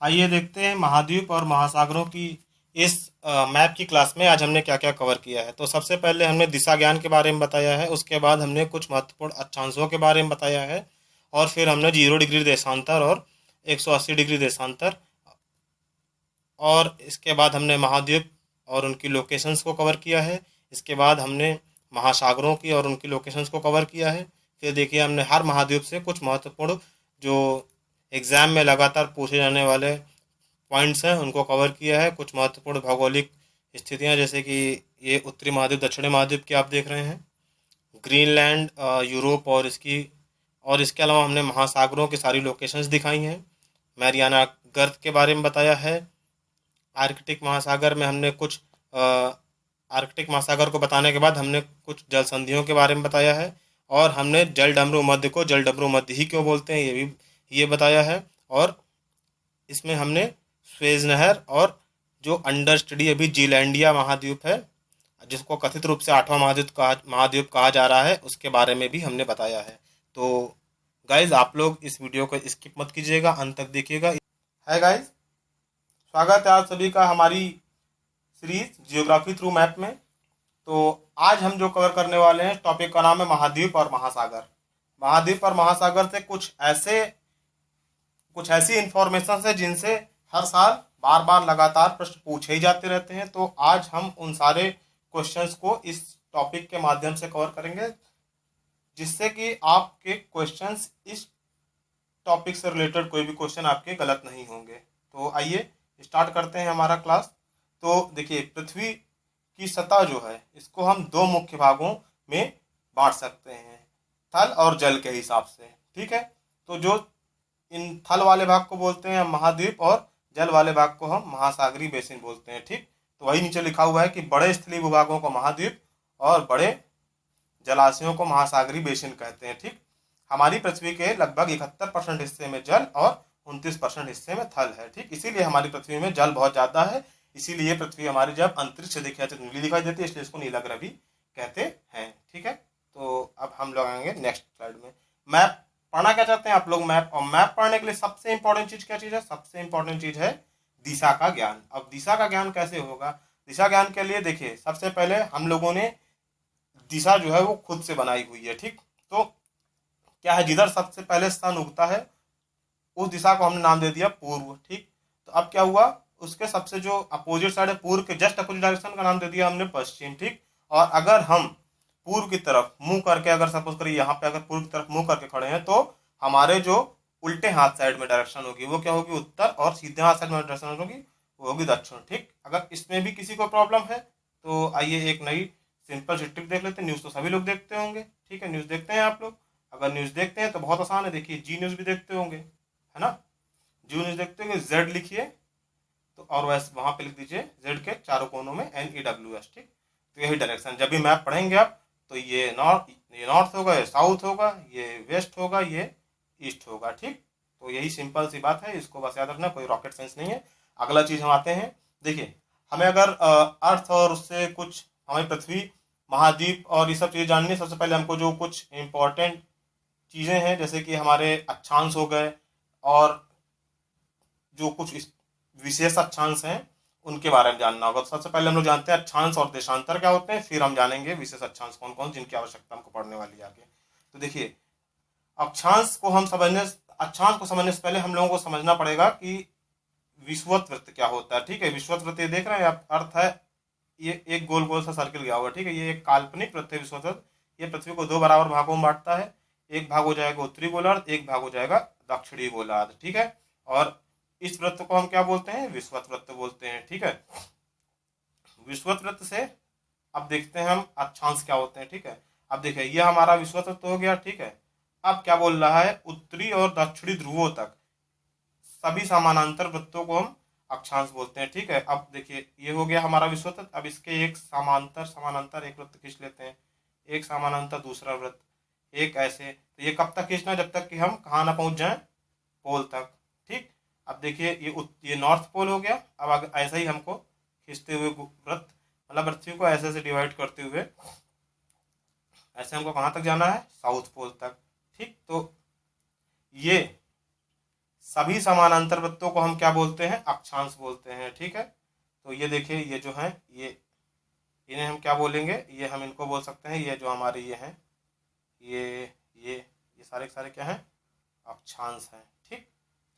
आइए देखते हैं महाद्वीप और महासागरों की इस मैप की क्लास में आज हमने क्या क्या कवर किया है। तो सबसे पहले हमने दिशा ज्ञान के बारे में बताया है, उसके बाद हमने कुछ महत्वपूर्ण अक्षांशों के बारे में बताया है, और फिर हमने 0 डिग्री देशांतर और 180 डिग्री देशांतर, और इसके बाद हमने महाद्वीप और उनकी लोकेशंस को कवर किया है। इसके बाद हमने महासागरों की और उनकी लोकेशंस को कवर किया है। फिर देखिए हमने हर महाद्वीप से कुछ महत्वपूर्ण जो एग्ज़ाम में लगातार पूछे जाने वाले पॉइंट्स हैं उनको कवर किया है। कुछ महत्वपूर्ण भौगोलिक स्थितियां, जैसे कि ये उत्तरी महाद्वीप दक्षिणी महाद्वीप की आप देख रहे हैं, ग्रीनलैंड, यूरोप और इसके अलावा हमने महासागरों की सारी लोकेशंस दिखाई हैं। मैरियाना गर्त के बारे में बताया है। आर्कटिक महासागर में हमने कुछ आर्कटिक महासागर को बताने के बाद हमने कुछ जल संधियों के बारे में बताया है, और हमने जल डमरू मध्य को जल डमरू मध्य ही क्यों बोलते हैं ये बताया है। और इसमें हमने स्वेज नहर और जो अंडर स्टडी अभी जीलैंडिया महाद्वीप है, जिसको कथित रूप से आठवां महाद्वीप कहा जा रहा है, उसके बारे में भी हमने बताया है। तो गाइज आप लोग इस वीडियो को स्किप मत कीजिएगा, अंत तक देखिएगा। है गाइज, स्वागत है आप सभी का हमारी सीरीज जियोग्राफी थ्रू मैप में। तो आज हम जो कवर करने वाले हैं, टॉपिक का नाम है महाद्वीप और महासागर। महाद्वीप और महासागर से कुछ ऐसी इंफॉर्मेशन है जिनसे हर साल बार बार लगातार प्रश्न पूछे ही जाते रहते हैं। तो आज हम उन सारे क्वेश्चंस को इस टॉपिक के माध्यम से कवर करेंगे, जिससे कि आपके क्वेश्चंस इस टॉपिक से रिलेटेड कोई भी क्वेश्चन आपके गलत नहीं होंगे। तो आइए स्टार्ट करते हैं हमारा क्लास। तो देखिए, पृथ्वी की सतह जो है, इसको हम दो मुख्य भागों में बांट सकते हैं, थल और जल के हिसाब से। ठीक है, तो जो इन थल वाले भाग को बोलते हैं हम महाद्वीप, और जल वाले भाग को हम महासागरीय बेसिन बोलते हैं। ठीक, तो वही नीचे लिखा हुआ है कि बड़े स्थलीय भूभागों को महाद्वीप और बड़े जलाशयों को महासागरीय बेसिन कहते हैं। ठीक, हमारी पृथ्वी के लगभग 71% हिस्से में जल और 29% हिस्से में थल है। ठीक, इसीलिए हमारी पृथ्वी में जल बहुत ज्यादा है, इसीलिए पृथ्वी हमारी जब अंतरिक्ष से दिखाई तो नीली दिखाई देती है, इसलिए इसको नीला ग्रह भी कहते हैं। ठीक है, तो अब हम लोग आएंगे नेक्स्ट स्लाइड में। मैप पढ़ना क्या चाहते हैं आप लोग? मैप। और मैप पढ़ने के लिए सबसे इंपॉर्टेंट चीज क्या चीज है? सबसे इंपॉर्टेंट चीज है दिशा का ज्ञान। अब दिशा का ज्ञान कैसे होगा? दिशा ज्ञान के लिए देखिए, सबसे पहले हम लोगों ने दिशा जो है वो खुद से बनाई हुई है। ठीक, तो क्या है, जिधर सबसे पहले सन उगता है उस दिशा को हमने नाम दे दिया पूर्व। ठीक, तो अब क्या हुआ, उसके सबसे जो अपोजिट साइड है, पूर्व के जस्ट अपोजिट डायरेक्शन का नाम दे दिया हमने पश्चिम। ठीक, और अगर हम पूर्व की तरफ मुंह करके, अगर सपोज करिए यहाँ पे अगर पूर्व की तरफ मुंह करके खड़े हैं, तो हमारे जो उल्टे हाथ साइड में डायरेक्शन होगी वो क्या होगी? उत्तर, और सीधे हाथ साइड में डायरेक्शन होगी वो होगी दक्षिण। ठीक, अगर इसमें भी किसी को प्रॉब्लम है तो आइए एक नई सिंपल सी ट्रिक देख लेते हैं। न्यूज़ तो सभी लोग देखते होंगे, ठीक है, न्यूज़ देखते हैं आप लोग। अगर न्यूज़ देखते हैं तो बहुत आसान है, देखिए जी न्यूज़ भी देखते होंगे, है ना? जी न्यूज़ देखते होंगे, जेड लिखिए, तो और वैसे वहां पे लिख दीजिए जेड के चारों कोनों में NEWS। ठीक, तो यही डायरेक्शन, जब भी मैप पढ़ेंगे आप तो ये नॉर्थ होगा, ये साउथ होगा, ये वेस्ट होगा, ये ईस्ट होगा। ठीक, तो यही सिंपल सी बात है, इसको बस याद रखना, कोई रॉकेट साइंस नहीं है। अगला चीज हम आते हैं, देखिए हमें अगर अर्थ और उससे कुछ हमारी पृथ्वी, महाद्वीप और ये सब चीजें जाननी है, सबसे पहले हमको जो कुछ इंपॉर्टेंट चीजें हैं, जैसे कि हमारे अक्षांश हो गए, और जो कुछ विशेष अक्षांश हैं उनके बारे में जानना होगा। तो सबसे पहले हम लोग जानते हैं अक्षांश और देशांतर क्या होते हैं, फिर हम जानेंगे विशेष अक्षांश कौन कौन जिनकी आवश्यकता हमको पढ़ने वाली है आगे। तो देखिए, अक्षांश को हम समझने अक्षांश को समझने से पहले हम लोगों को समझना पड़ेगा कि विषुवत वृत्त क्या होता है। ठीक है, विषुवत वृत्त ये देख रहे हैं आप, अर्थ है ये एक गोल गोल सा सर्किल गया हुआ है। ठीक है, ये एक काल्पनिक वृत्त है विषुवत वृत्त। ये पृथ्वी को दो बराबर भागों में बांटता है, एक भाग हो जाएगा उत्तरी गोलार्ध, एक भाग हो जाएगा दक्षिणी गोलार्ध। ठीक है, और इस वृत्त को हम क्या बोलते हैं? विषुवत वृत्त बोलते हैं। ठीक है, विषुवत वृत्त से अब देखते हैं हम अक्षांश क्या होते हैं। ठीक है, अब देखिए ये हमारा विषुवत वृत्त हो गया। ठीक है, अब क्या बोल रहा है? उत्तरी और दक्षिणी ध्रुवों तक सभी समानांतर वृत्तों को हम अक्षांश बोलते हैं। ठीक है, अब देखिए ये हो गया हमारा विषुवत वृत्त। अब इसके एक समांतर समानांतर एक वृत्त खींच लेते हैं, एक समानांतर दूसरा वृत्त, एक ऐसे। तो ये कब तक खींचना? जब तक कि हम कहाँ ना पहुंच जाएं, पोल तक। ठीक, अब देखिए ये नॉर्थ पोल हो गया। अब ऐसा ही हमको खींचते हुए वृत्त, मतलब पृथ्वी को ऐसे से डिवाइड करते हुए ऐसे हमको कहाँ तक जाना है? साउथ पोल तक। ठीक, तो ये सभी समानांतर वृत्तों को हम क्या बोलते हैं, अक्षांश बोलते हैं। ठीक है, तो ये देखिए, ये जो है ये, इन्हें हम क्या बोलेंगे, ये हम इनको बोल सकते हैं, ये जो हमारे ये हैं, ये ये ये सारे के सारे क्या हैं, अक्षांश हैं। ठीक,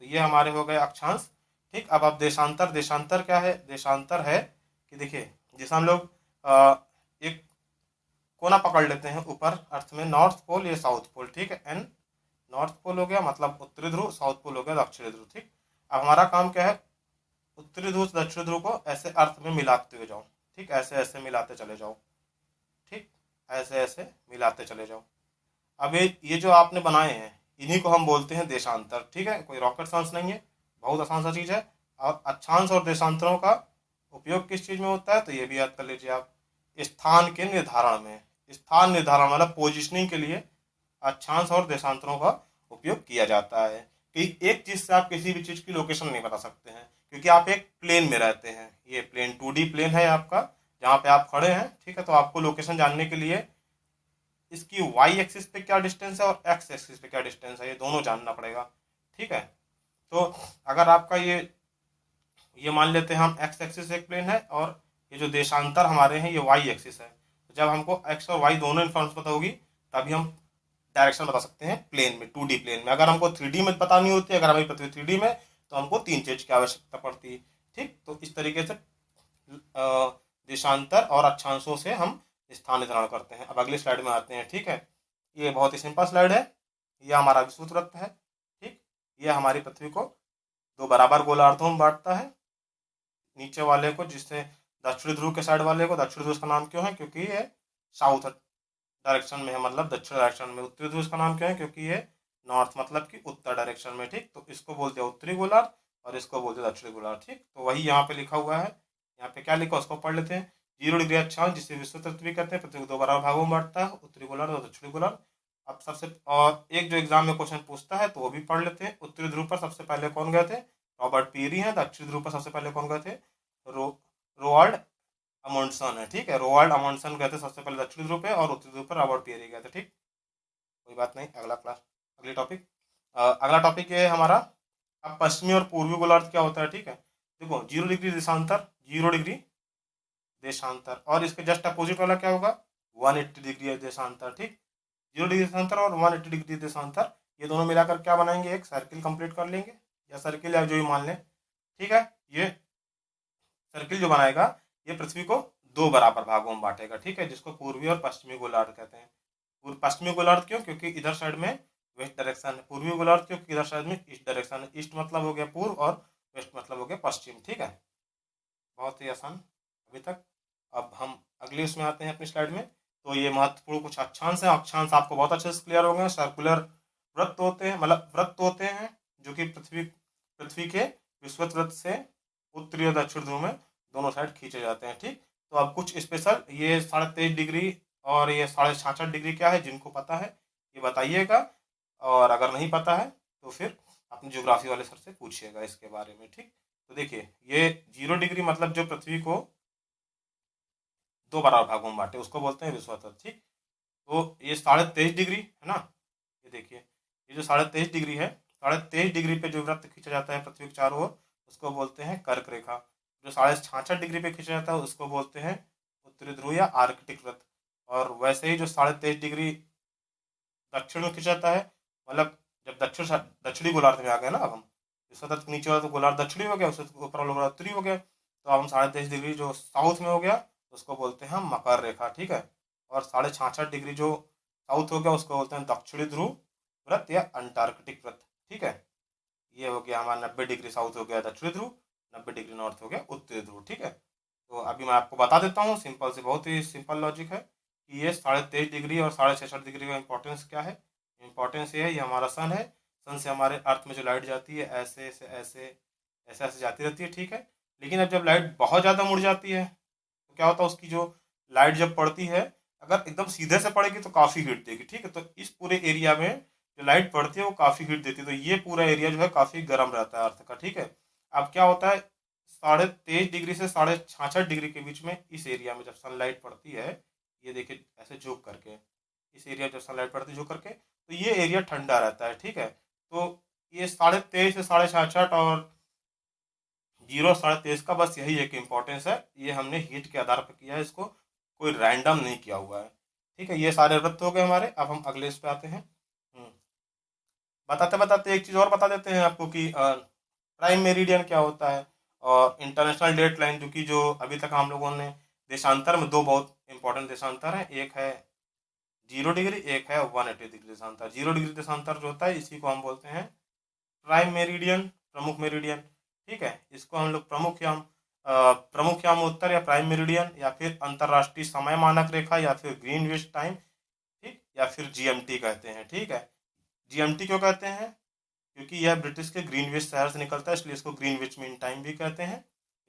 तो ये हमारे हो गए अक्षांश। ठीक, अब आप देशांतर, देशांतर क्या है, देशांतर है कि देखिए, जैसे हम लोग एक कोना पकड़ लेते हैं ऊपर अर्थ में, नॉर्थ पोल या साउथ पोल। ठीक है, एन नॉर्थ पोल हो गया मतलब उत्तरी ध्रुव, साउथ पोल हो गया दक्षिणी ध्रुव। ठीक, अब हमारा काम क्या है, उत्तरी ध्रुव से दक्षिणी ध्रुव को ऐसे अर्थ में मिलाते हुए जाओ। ठीक, ऐसे ऐसे मिलाते चले जाओ। ठीक, ऐसे ऐसे मिलाते चले जाओ। अब ये जो आपने बनाए हैं, इन्हीं को हम बोलते हैं देशांतर। ठीक है, कोई रॉकेट साइंस नहीं है, बहुत आसान सा चीज है। और अक्षांश और देशांतरों का उपयोग किस चीज में होता है, तो ये भी याद कर लीजिए आप, स्थान के निर्धारण में। स्थान निर्धारण मतलब पोजिशनिंग के लिए अक्षांश और देशांतरों का उपयोग किया जाता है। कि एक चीज से आप किसी भी चीज की लोकेशन नहीं बता सकते हैं, क्योंकि आप एक प्लेन में रहते हैं। ये प्लेन 2D प्लेन है आपका, जहाँ पे आप खड़े हैं। ठीक है, तो आपको लोकेशन जानने के लिए इसकी वाई एक्सिस पे क्या डिस्टेंस है और एक्स एक्सिस पे क्या डिस्टेंस है, ये दोनों जानना पड़ेगा। ठीक है, तो अगर आपका ये मान लेते हैं हम, एक्स एक्सिस एक प्लेन है और ये जो देशांतर हमारे हैं ये वाई एक्सिस है। तो जब हमको एक्स और वाई दोनों इन्फॉर्मेशन पता होगी, तभी हम डायरेक्शन बता सकते हैं प्लेन में, 2D प्लेन में। अगर हमको 3D में बतानी होती है, अगर हमारी पृथ्वी 3D में, तो हमको 3 चीज की आवश्यकता पड़ती है। ठीक, तो इस तरीके से देशांतर और अक्षांशों से हम स्थान निर्धारण करते हैं। अब अगली स्लाइड में आते हैं। ठीक है, ये बहुत ही सिंपल स्लाइड है। ये हमारा विषुवत वृत्त है। ठीक, ये हमारी पृथ्वी को दो बराबर गोलार्धों में बांटता है। नीचे वाले को, जिससे दक्षिणी ध्रुव के साइड वाले को दक्षिणी ध्रुव का नाम क्यों है, क्योंकि ये साउथ डायरेक्शन में है, मतलब दक्षिण डायरेक्शन में। उत्तरी ध्रुव का नाम क्यों है, क्योंकि ये नॉर्थ मतलब कि उत्तर डायरेक्शन में। ठीक, तो इसको बोलते हैं उत्तरी गोलार्ध और इसको बोलते हैं दक्षिणी गोलार्ध। ठीक, तो वही यहाँ पे लिखा हुआ है। यहाँ पे क्या लिखा उसको पढ़ लेते हैं। 0 डिग्री अक्षांश, जिसे विषुवत वृत्त भी कहते हैं, पृथ्वी को दो बराबर भागों में बांटता है, उत्तरी गोलार्ध और दक्षिणी गोलार्ध। अब सबसे, और एक जो एग्जाम में क्वेश्चन पूछता है तो वो भी पढ़ लेते हैं। उत्तरी ध्रुव पर सबसे पहले कौन गए थे, रॉबर्ट पीरी हैं। दक्षिणी ध्रुव पर सबसे पहले कौन गए थे, रो रोवाल्ड अमोंडसन है। ठीक है, रोवाल्ड अमोंडसन गए थे सबसे पहले दक्षिणी ध्रुव पे, और उत्तरी ध्रुव पर रॉबर्ट पीरी गए थे। ठीक, कोई बात नहीं, अगला क्लास, अगली टॉपिक, अगला टॉपिक ये है हमारा, अब पश्चिमी और पूर्वी गोलार्ध क्या होता है। ठीक है, देखो 0 डिग्री देशांतर, 0 डिग्री देशांतर, और इसके जस्ट अपोजिट वाला क्या होगा, 180 डिग्री देशांतर। ठीक, 0 डिग्री देशांतर और 180 डिग्री देशांतर, ये दोनों मिलाकर क्या बनाएंगे, एक सर्किल कंप्लीट कर लेंगे, या सर्किल या जो भी मान लें। ठीक है, ये सर्किल जो बनाएगा, ये पृथ्वी को दो बराबर भागों में बांटेगा। ठीक है, जिसको पूर्वी और पश्चिमी गोलार्ध कहते हैं। पश्चिमी गोलार्ध क्यों, क्योंकि इधर साइड में वेस्ट डायरेक्शन है। पूर्वी गोलार्ध क्यों, क्योंकि इधर साइड में ईस्ट डायरेक्शन है। ईस्ट मतलब हो गया पूर्व और वेस्ट मतलब हो गया पश्चिम। ठीक है, बहुत ही आसान अभी तक। अब हम अगले उसमें आते हैं अपनी स्लाइड में। तो ये महत्वपूर्ण कुछ अक्षांश है। अक्षांश आपको बहुत अच्छे से क्लियर हो गए। सर्कुलर वृत्त होते हैं, मतलब वृत्त होते हैं जो कि पृथ्वी के विषुवत वृत्त से उत्तरी और दक्षिण ध्रुव में दोनों साइड खींचे जाते हैं। ठीक, तो अब कुछ स्पेशल, ये 23.5 डिग्री और ये 66.5 डिग्री क्या है, जिनको पता है ये बताइएगा, और अगर नहीं पता है तो फिर अपने ज्योग्राफी वाले सर से पूछिएगा इसके बारे में। ठीक, तो देखिए, ये 0 डिग्री मतलब जो पृथ्वी को दो बराबर भागों में बांटे, उसको बोलते हैं विषुवत वृत्त। ठीक, तो ये 23.5 डिग्री है ना, ये देखिए, ये जो 23.5 डिग्री है, 23.5 डिग्री पे जो वृत्त खींचा जाता है पृथ्वी के चारों ओर, उसको बोलते हैं कर्क रेखा। जो 66.5 डिग्री पे खींचा जाता है उसको बोलते हैं उत्तरी ध्रुव या आर्कटिक वृत्त। और वैसे ही जो 23.5 डिग्री दक्षिण में खींचा जाता है, मतलब जब दक्षिणी गोलार्ध में आ गए ना, अब हम इस वक्त नीचे वाला तो गोलार्ध दक्षिणी हो गया, उससे ऊपर वाला गोलार्ध उत्तरी हो गया, तो अब हम 23.5 डिग्री जो साउथ में हो गया उसको बोलते हैं हम मकर रेखा। ठीक है, और 66.5 डिग्री जो साउथ हो गया उसको बोलते हैं दक्षिणी ध्रुव वृत्त या अंटार्कटिक वृत्त। ठीक है, ये हो गया हमारा 90 डिग्री साउथ हो गया दक्षिणी ध्रुव, 90 डिग्री नॉर्थ हो गया उत्तरी ध्रुव। ठीक है, तो अभी मैं आपको बता देता हूँ, सिंपल से, बहुत ही सिंपल लॉजिक है कि ये 23.5 डिग्री और 66.5 डिग्री का इंपॉर्टेंस क्या है। इंपॉर्टेंस ये है, ये हमारा सन है। सन से हमारे अर्थ में जो लाइट जाती है ऐसे ऐसे ऐसे ऐसे ऐसे जाती रहती है। ठीक है, लेकिन अब जब लाइट बहुत ज़्यादा मुड़ जाती है तो क्या होता है, उसकी जो लाइट जब पड़ती है, अगर एकदम सीधे से पड़ेगी तो काफ़ी हीट देगी। ठीक है, तो इस पूरे एरिया में जो लाइट पड़ती है वो काफ़ी हीट देती है, तो ये पूरा एरिया जो है काफ़ी गर्म रहता है अर्थ का। ठीक है, अब क्या होता है, 23.5 डिग्री से 66.5 डिग्री के बीच में इस एरिया में जब सनलाइट पड़ती है, ये देखिए ऐसे झुक करके, इस एरिया में जब सनलाइट पड़ती है झुक करके, तो ये एरिया ठंडा रहता है। ठीक है, तो ये 23.5 से 66.5 और 0 23 का बस यही एक इम्पोर्टेंस है। ये हमने हीट के आधार पर किया है, इसको कोई रैंडम नहीं किया हुआ है। ठीक है, ये सारे वृत्त हो गए हमारे। अब हम अगले इस पे आते हैं। बताते बताते एक चीज़ और बता देते हैं आपको कि प्राइम मेरिडियन क्या होता है और इंटरनेशनल डेट लाइन, जो कि जो अभी तक हम लोगों ने देशांतर में दो बहुत इंपॉर्टेंट देशांतर हैं, एक है 0 डिग्री, एक है 180 डिग्री देशांतर। 0 डिग्री देशांतर जो होता है इसी को हम बोलते हैं प्राइम मेरिडियन, प्रमुख मेरिडियन। ठीक है, इसको हम लोग प्रमुख याम उत्तर या प्राइम मेरिडियन या फिर अंतरराष्ट्रीय समय मानक रेखा या फिर ग्रीनविच टाइम, ठीक, या फिर जीएमटी कहते हैं। ठीक है, जीएमटी क्यों कहते हैं? क्योंकि यह ब्रिटिश के ग्रीनविच शहर से निकलता है, इसलिए इसको ग्रीनविच मीन टाइम भी कहते हैं।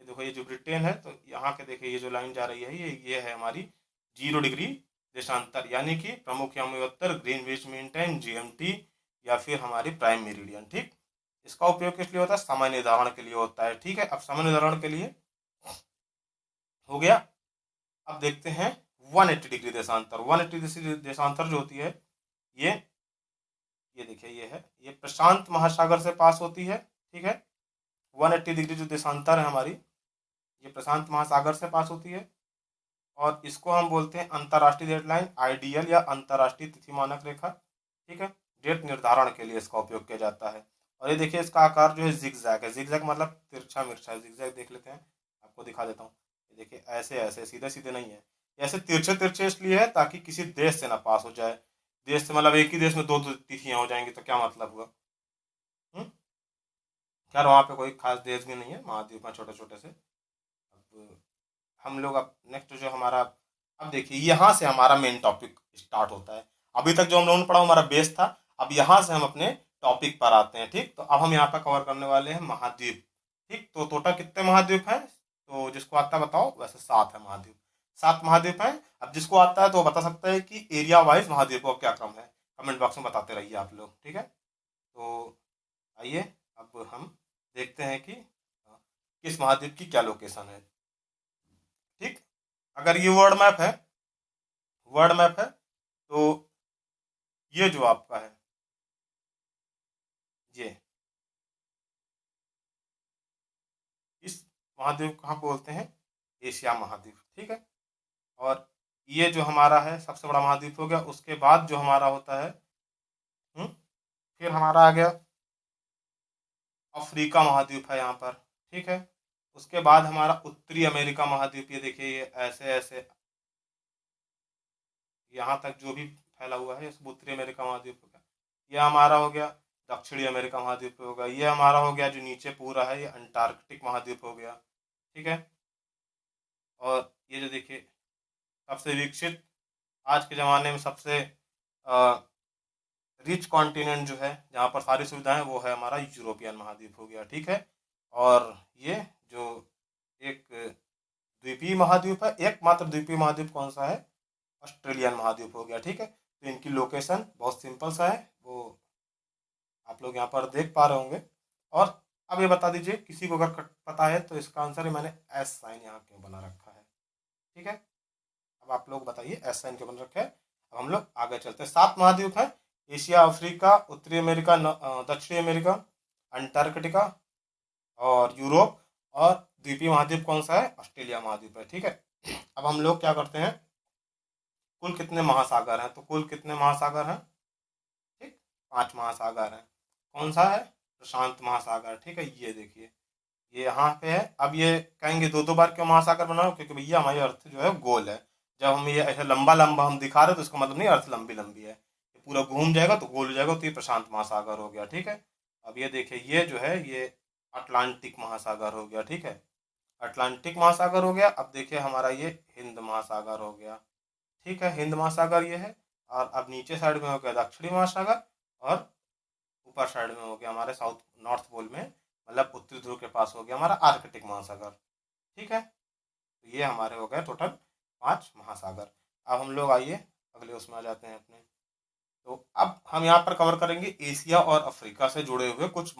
ये देखो, ये जो ब्रिटेन है तो यहाँ के देखिए ये जो लाइन जा रही है ये है हमारी 0 डिग्री देशांतर, यानी कि प्रमुख यामोत्तर, ग्रीनविच मीन टाइम, जीएमटी या फिर हमारी प्राइम मेरिडियन। ठीक, इसका उपयोग किस लिए होता है? समय निर्धारण के लिए होता है। ठीक है, अब समय निर्धारण के लिए हो गया। अब देखते हैं 180 डिग्री देशांतर। 180 डिग्री देशांतर जो होती है ये ये देखिए ये प्रशांत महासागर से पास होती है। ठीक है, 180 डिग्री जो देशांतर है हमारी, ये प्रशांत महासागर से पास होती है और इसको हम बोलते हैं अंतर्राष्ट्रीय डेडलाइन, आइडियल या अंतर्राष्ट्रीय तिथि मानक रेखा। ठीक है, डेट निर्धारण के लिए इसका उपयोग किया जाता है। और ये देखिए इसका आकार जो है जिगजैग है। जिगजैग मतलब तिरछा मिर्चा। जिगजैग देख लेते हैं, आपको दिखा देता हूँ। ये देखिए ऐसे ऐसे सीधे सीधे नहीं है, ऐसे तिरछे तिरछे इसलिए है ताकि किसी देश से ना पास हो जाए। देश से मतलब एक ही देश में दो दो तिथियां हो जाएंगी तो क्या मतलब हुआ। हम्म, खैर वहाँ पे कोई खास देश भी नहीं है, महाद्वीप में छोटे छोटे से। अब हम लोग अब नेक्स्ट जो हमारा, अब देखिए यहाँ से हमारा मेन टॉपिक स्टार्ट होता है। अभी तक जो हम लोगों ने पढ़ा हमारा बेस था, अब यहाँ से हम अपने टॉपिक पर आते हैं। ठीक, तो अब हम यहाँ पर कवर करने वाले हैं महाद्वीप। ठीक, तो टोटल कितने महाद्वीप हैं? तो जिसको आता है बताओ। वैसे 7 है महाद्वीप, 7 महाद्वीप हैं। अब जिसको आता है तो वो बता सकता है कि एरिया वाइज महाद्वीपों का क्या क्रम है। कमेंट बॉक्स में बताते रहिए आप लोग। ठीक है, तो आइए अब हम देखते हैं कि किस महाद्वीप की क्या लोकेशन है। ठीक, अगर ये वर्ल्ड मैप है तो ये जो आपका है ये इस महाद्वीप को हम बोलते हैं एशिया महाद्वीप। ठीक है, और ये जो हमारा है सबसे बड़ा महाद्वीप हो गया। उसके बाद जो हमारा होता है, हम्म, फिर हमारा आ गया अफ्रीका महाद्वीप है यहाँ पर। ठीक है, उसके बाद हमारा उत्तरी अमेरिका महाद्वीप। ये देखिए ये ऐसे ऐसे यहाँ तक जो भी फैला हुआ है इसको उत्तरी अमेरिका महाद्वीप हो गया। ये हमारा हो गया दक्षिणी अमेरिका महाद्वीप हो गया। ये हमारा हो गया जो नीचे पूरा है ये अंटार्कटिक महाद्वीप हो गया। ठीक है, और ये जो देखिए सबसे विकसित आज के ज़माने में सबसे रिच कॉन्टिनेंट जो है जहाँ पर सारी सुविधाएं, वो है हमारा यूरोपियन महाद्वीप हो गया। ठीक है, और ये जो एक द्वीपीय महाद्वीप है, एकमात्र द्वीपीय महाद्वीप कौन सा है? ऑस्ट्रेलियन महाद्वीप हो गया। ठीक है, तो इनकी लोकेशन बहुत सिंपल सा है, वो आप लोग यहाँ पर देख पा रहे होंगे। और अब ये बता दीजिए किसी को अगर पता है तो इसका आंसर है मैंने एस साइन यहाँ क्यों बना रखा है। ठीक है, अब आप लोग बताइए एस साइन क्यों बना रखा है। अब हम लोग आगे चलते हैं। 7 महाद्वीप हैं, एशिया, अफ्रीका, उत्तरी अमेरिका, दक्षिणी अमेरिका, अंटार्कटिका और यूरोप। और द्वीपीय महाद्वीप कौन सा है? ऑस्ट्रेलिया महाद्वीप है। ठीक है, अब हम लोग क्या करते हैं, कुल कितने महासागर हैं? तो कुल कितने महासागर हैं? ठीक, 5 महासागर हैं। कौन सा है? प्रशांत महासागर। ठीक है, ये देखिए ये यहाँ पे है। अब ये कहेंगे दो दो बार क्यों महासागर बनाओ? क्योंकि भैया हमारी अर्थ जो है गोल है। जब हम ये ऐसे लंबा लंबा हम दिखा रहे हैं तो इसका मतलब नहीं अर्थ लंबी लंबी है, ये पूरा घूम जाएगा तो गोल हो जाएगा, तो ये प्रशांत महासागर हो गया। ठीक है, अब ये देखिए ये जो है ये अटलांटिक महासागर हो गया। ठीक है, अटलांटिक महासागर हो गया। अब देखिए हमारा ये हिंद महासागर हो गया। ठीक है, हिंद महासागर ये है। और अब नीचे साइड में हो गया दक्षिणी महासागर और ऊपर साइड में हो गया हमारे साउथ नॉर्थ पोल में, मतलब उत्तरी ध्रुव के पास हो गया हमारा आर्कटिक महासागर। ठीक है, तो ये हमारे हो गए टोटल 5 महासागर। अब हम लोग आइए अगले उसमें आ जाते हैं अपने। तो अब हम यहाँ पर कवर करेंगे एशिया और अफ्रीका से जुड़े हुए कुछ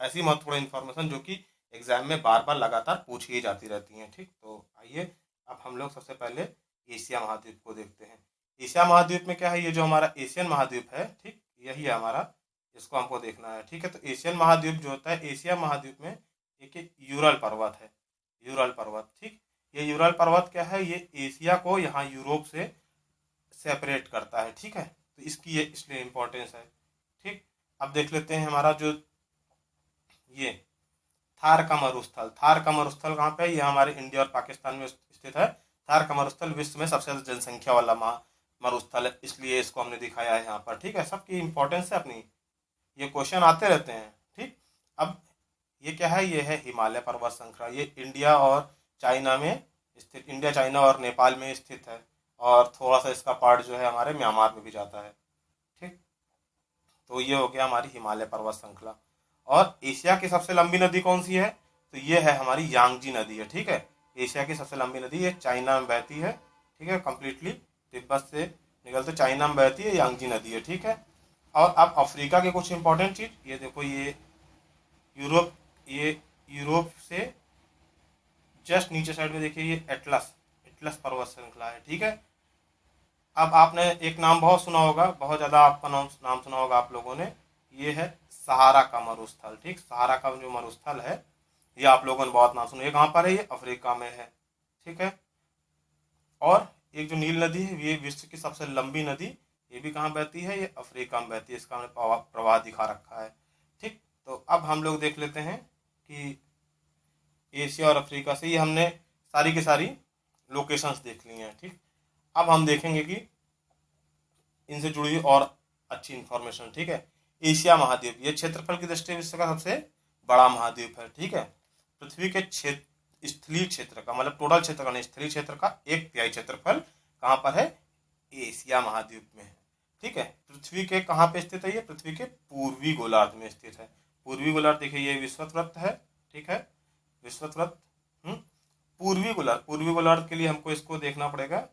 ऐसी महत्वपूर्ण इन्फॉर्मेशन जो कि एग्जाम में बार बार लगातार पूछी ही जाती रहती हैं। ठीक, तो आइए अब हम लोग सबसे पहले एशिया महाद्वीप को देखते हैं। एशिया महाद्वीप में क्या है? ये जो हमारा एशियन महाद्वीप है, ठीक, यही है हमारा इसको हमको देखना है, ठीक है। तो एशियन महाद्वीप जो होता है, एशिया महाद्वीप में एक यूरल पर्वत है, यूरल पर्वत, ठीक। ये यूरल पर्वत क्या है, ये एशिया को यहाँ यूरोप से सेपरेट करता है, ठीक है। तो इसकी ये इसलिए इम्पोर्टेंस है, ठीक। अब देख लेते हैं हमारा जो ये थार का मरुस्थल, थार का मरुस्थल कहाँ पे है, ये हमारे इंडिया और पाकिस्तान में स्थित है। थार का मरुस्थल विश्व में सबसे ज्यादा जनसंख्या वाला मरुस्थल है, इसलिए इसको हमने दिखाया है यहाँ पर, ठीक है। सबकी इंपॉर्टेंस है अपनी, ये क्वेश्चन आते रहते हैं, ठीक। अब ये क्या है, ये है हिमालय पर्वत श्रृंखला, ये इंडिया और चाइना में स्थित, इंडिया चाइना और नेपाल में स्थित है, और थोड़ा सा इसका पार्ट जो है हमारे म्यांमार में भी जाता है, ठीक। तो ये हो गया हमारी हिमालय पर्वत श्रृंखला। और एशिया की सबसे लंबी नदी कौन सी है, तो ये है हमारी यांगजी नदी है, ठीक है। एशिया की सबसे लंबी नदी ये चाइना में बहती है, ठीक है, कंप्लीटली तिब्बत से निकलते चाइना में बहती है, यांगजी नदी है, ठीक है। और अब अफ्रीका के कुछ इंपॉर्टेंट चीज, ये देखो, ये यूरोप से जस्ट नीचे साइड में देखिए, ये एटलस, एटलस पर्वत श्रृंखला है, ठीक है। अब आपने एक नाम बहुत सुना होगा, बहुत ज्यादा आपका नाम सुना होगा आप लोगों ने, ये है सहारा का मरुस्थल, ठीक। सहारा का जो मरुस्थल है, ये आप लोगों ने बहुत नाम सुना, ये कहाँ पर है, ये अफ्रीका में है, ठीक है। और एक जो नील नदी है, ये विश्व की सबसे लंबी नदी, ये भी कहाँ बहती है, ये अफ्रीका में बहती है, इसका हमने प्रवाह दिखा रखा है, ठीक। तो अब हम लोग देख लेते हैं कि एशिया और अफ्रीका से ये हमने सारी की सारी लोकेशंस देख ली हैं, ठीक। अब हम देखेंगे कि इनसे जुड़ी हुई और अच्छी इंफॉर्मेशन, ठीक है। एशिया महाद्वीप, ये क्षेत्रफल की दृष्टि से विश्व का सबसे बड़ा महाद्वीप है, ठीक है। पृथ्वी के क्षेत्र, स्थलीय क्षेत्र का मतलब टोटल क्षेत्र का नहीं, स्थलीय क्षेत्र का 1/3 क्षेत्रफल कहाँ पर है, एशिया महाद्वीप में है, ठीक है। पृथ्वी के कहाँ पे स्थित है, ये पृथ्वी के पूर्वी गोलार्ध में स्थित है। पूर्वी गोलार्ध देखिए, ये विषुवत वृत्त है, ठीक है, विषुवत वृत्त। पूर्वी गोलार्ध, पूर्वी गोलार्ध के लिए हमको इसको देखना पड़ेगा,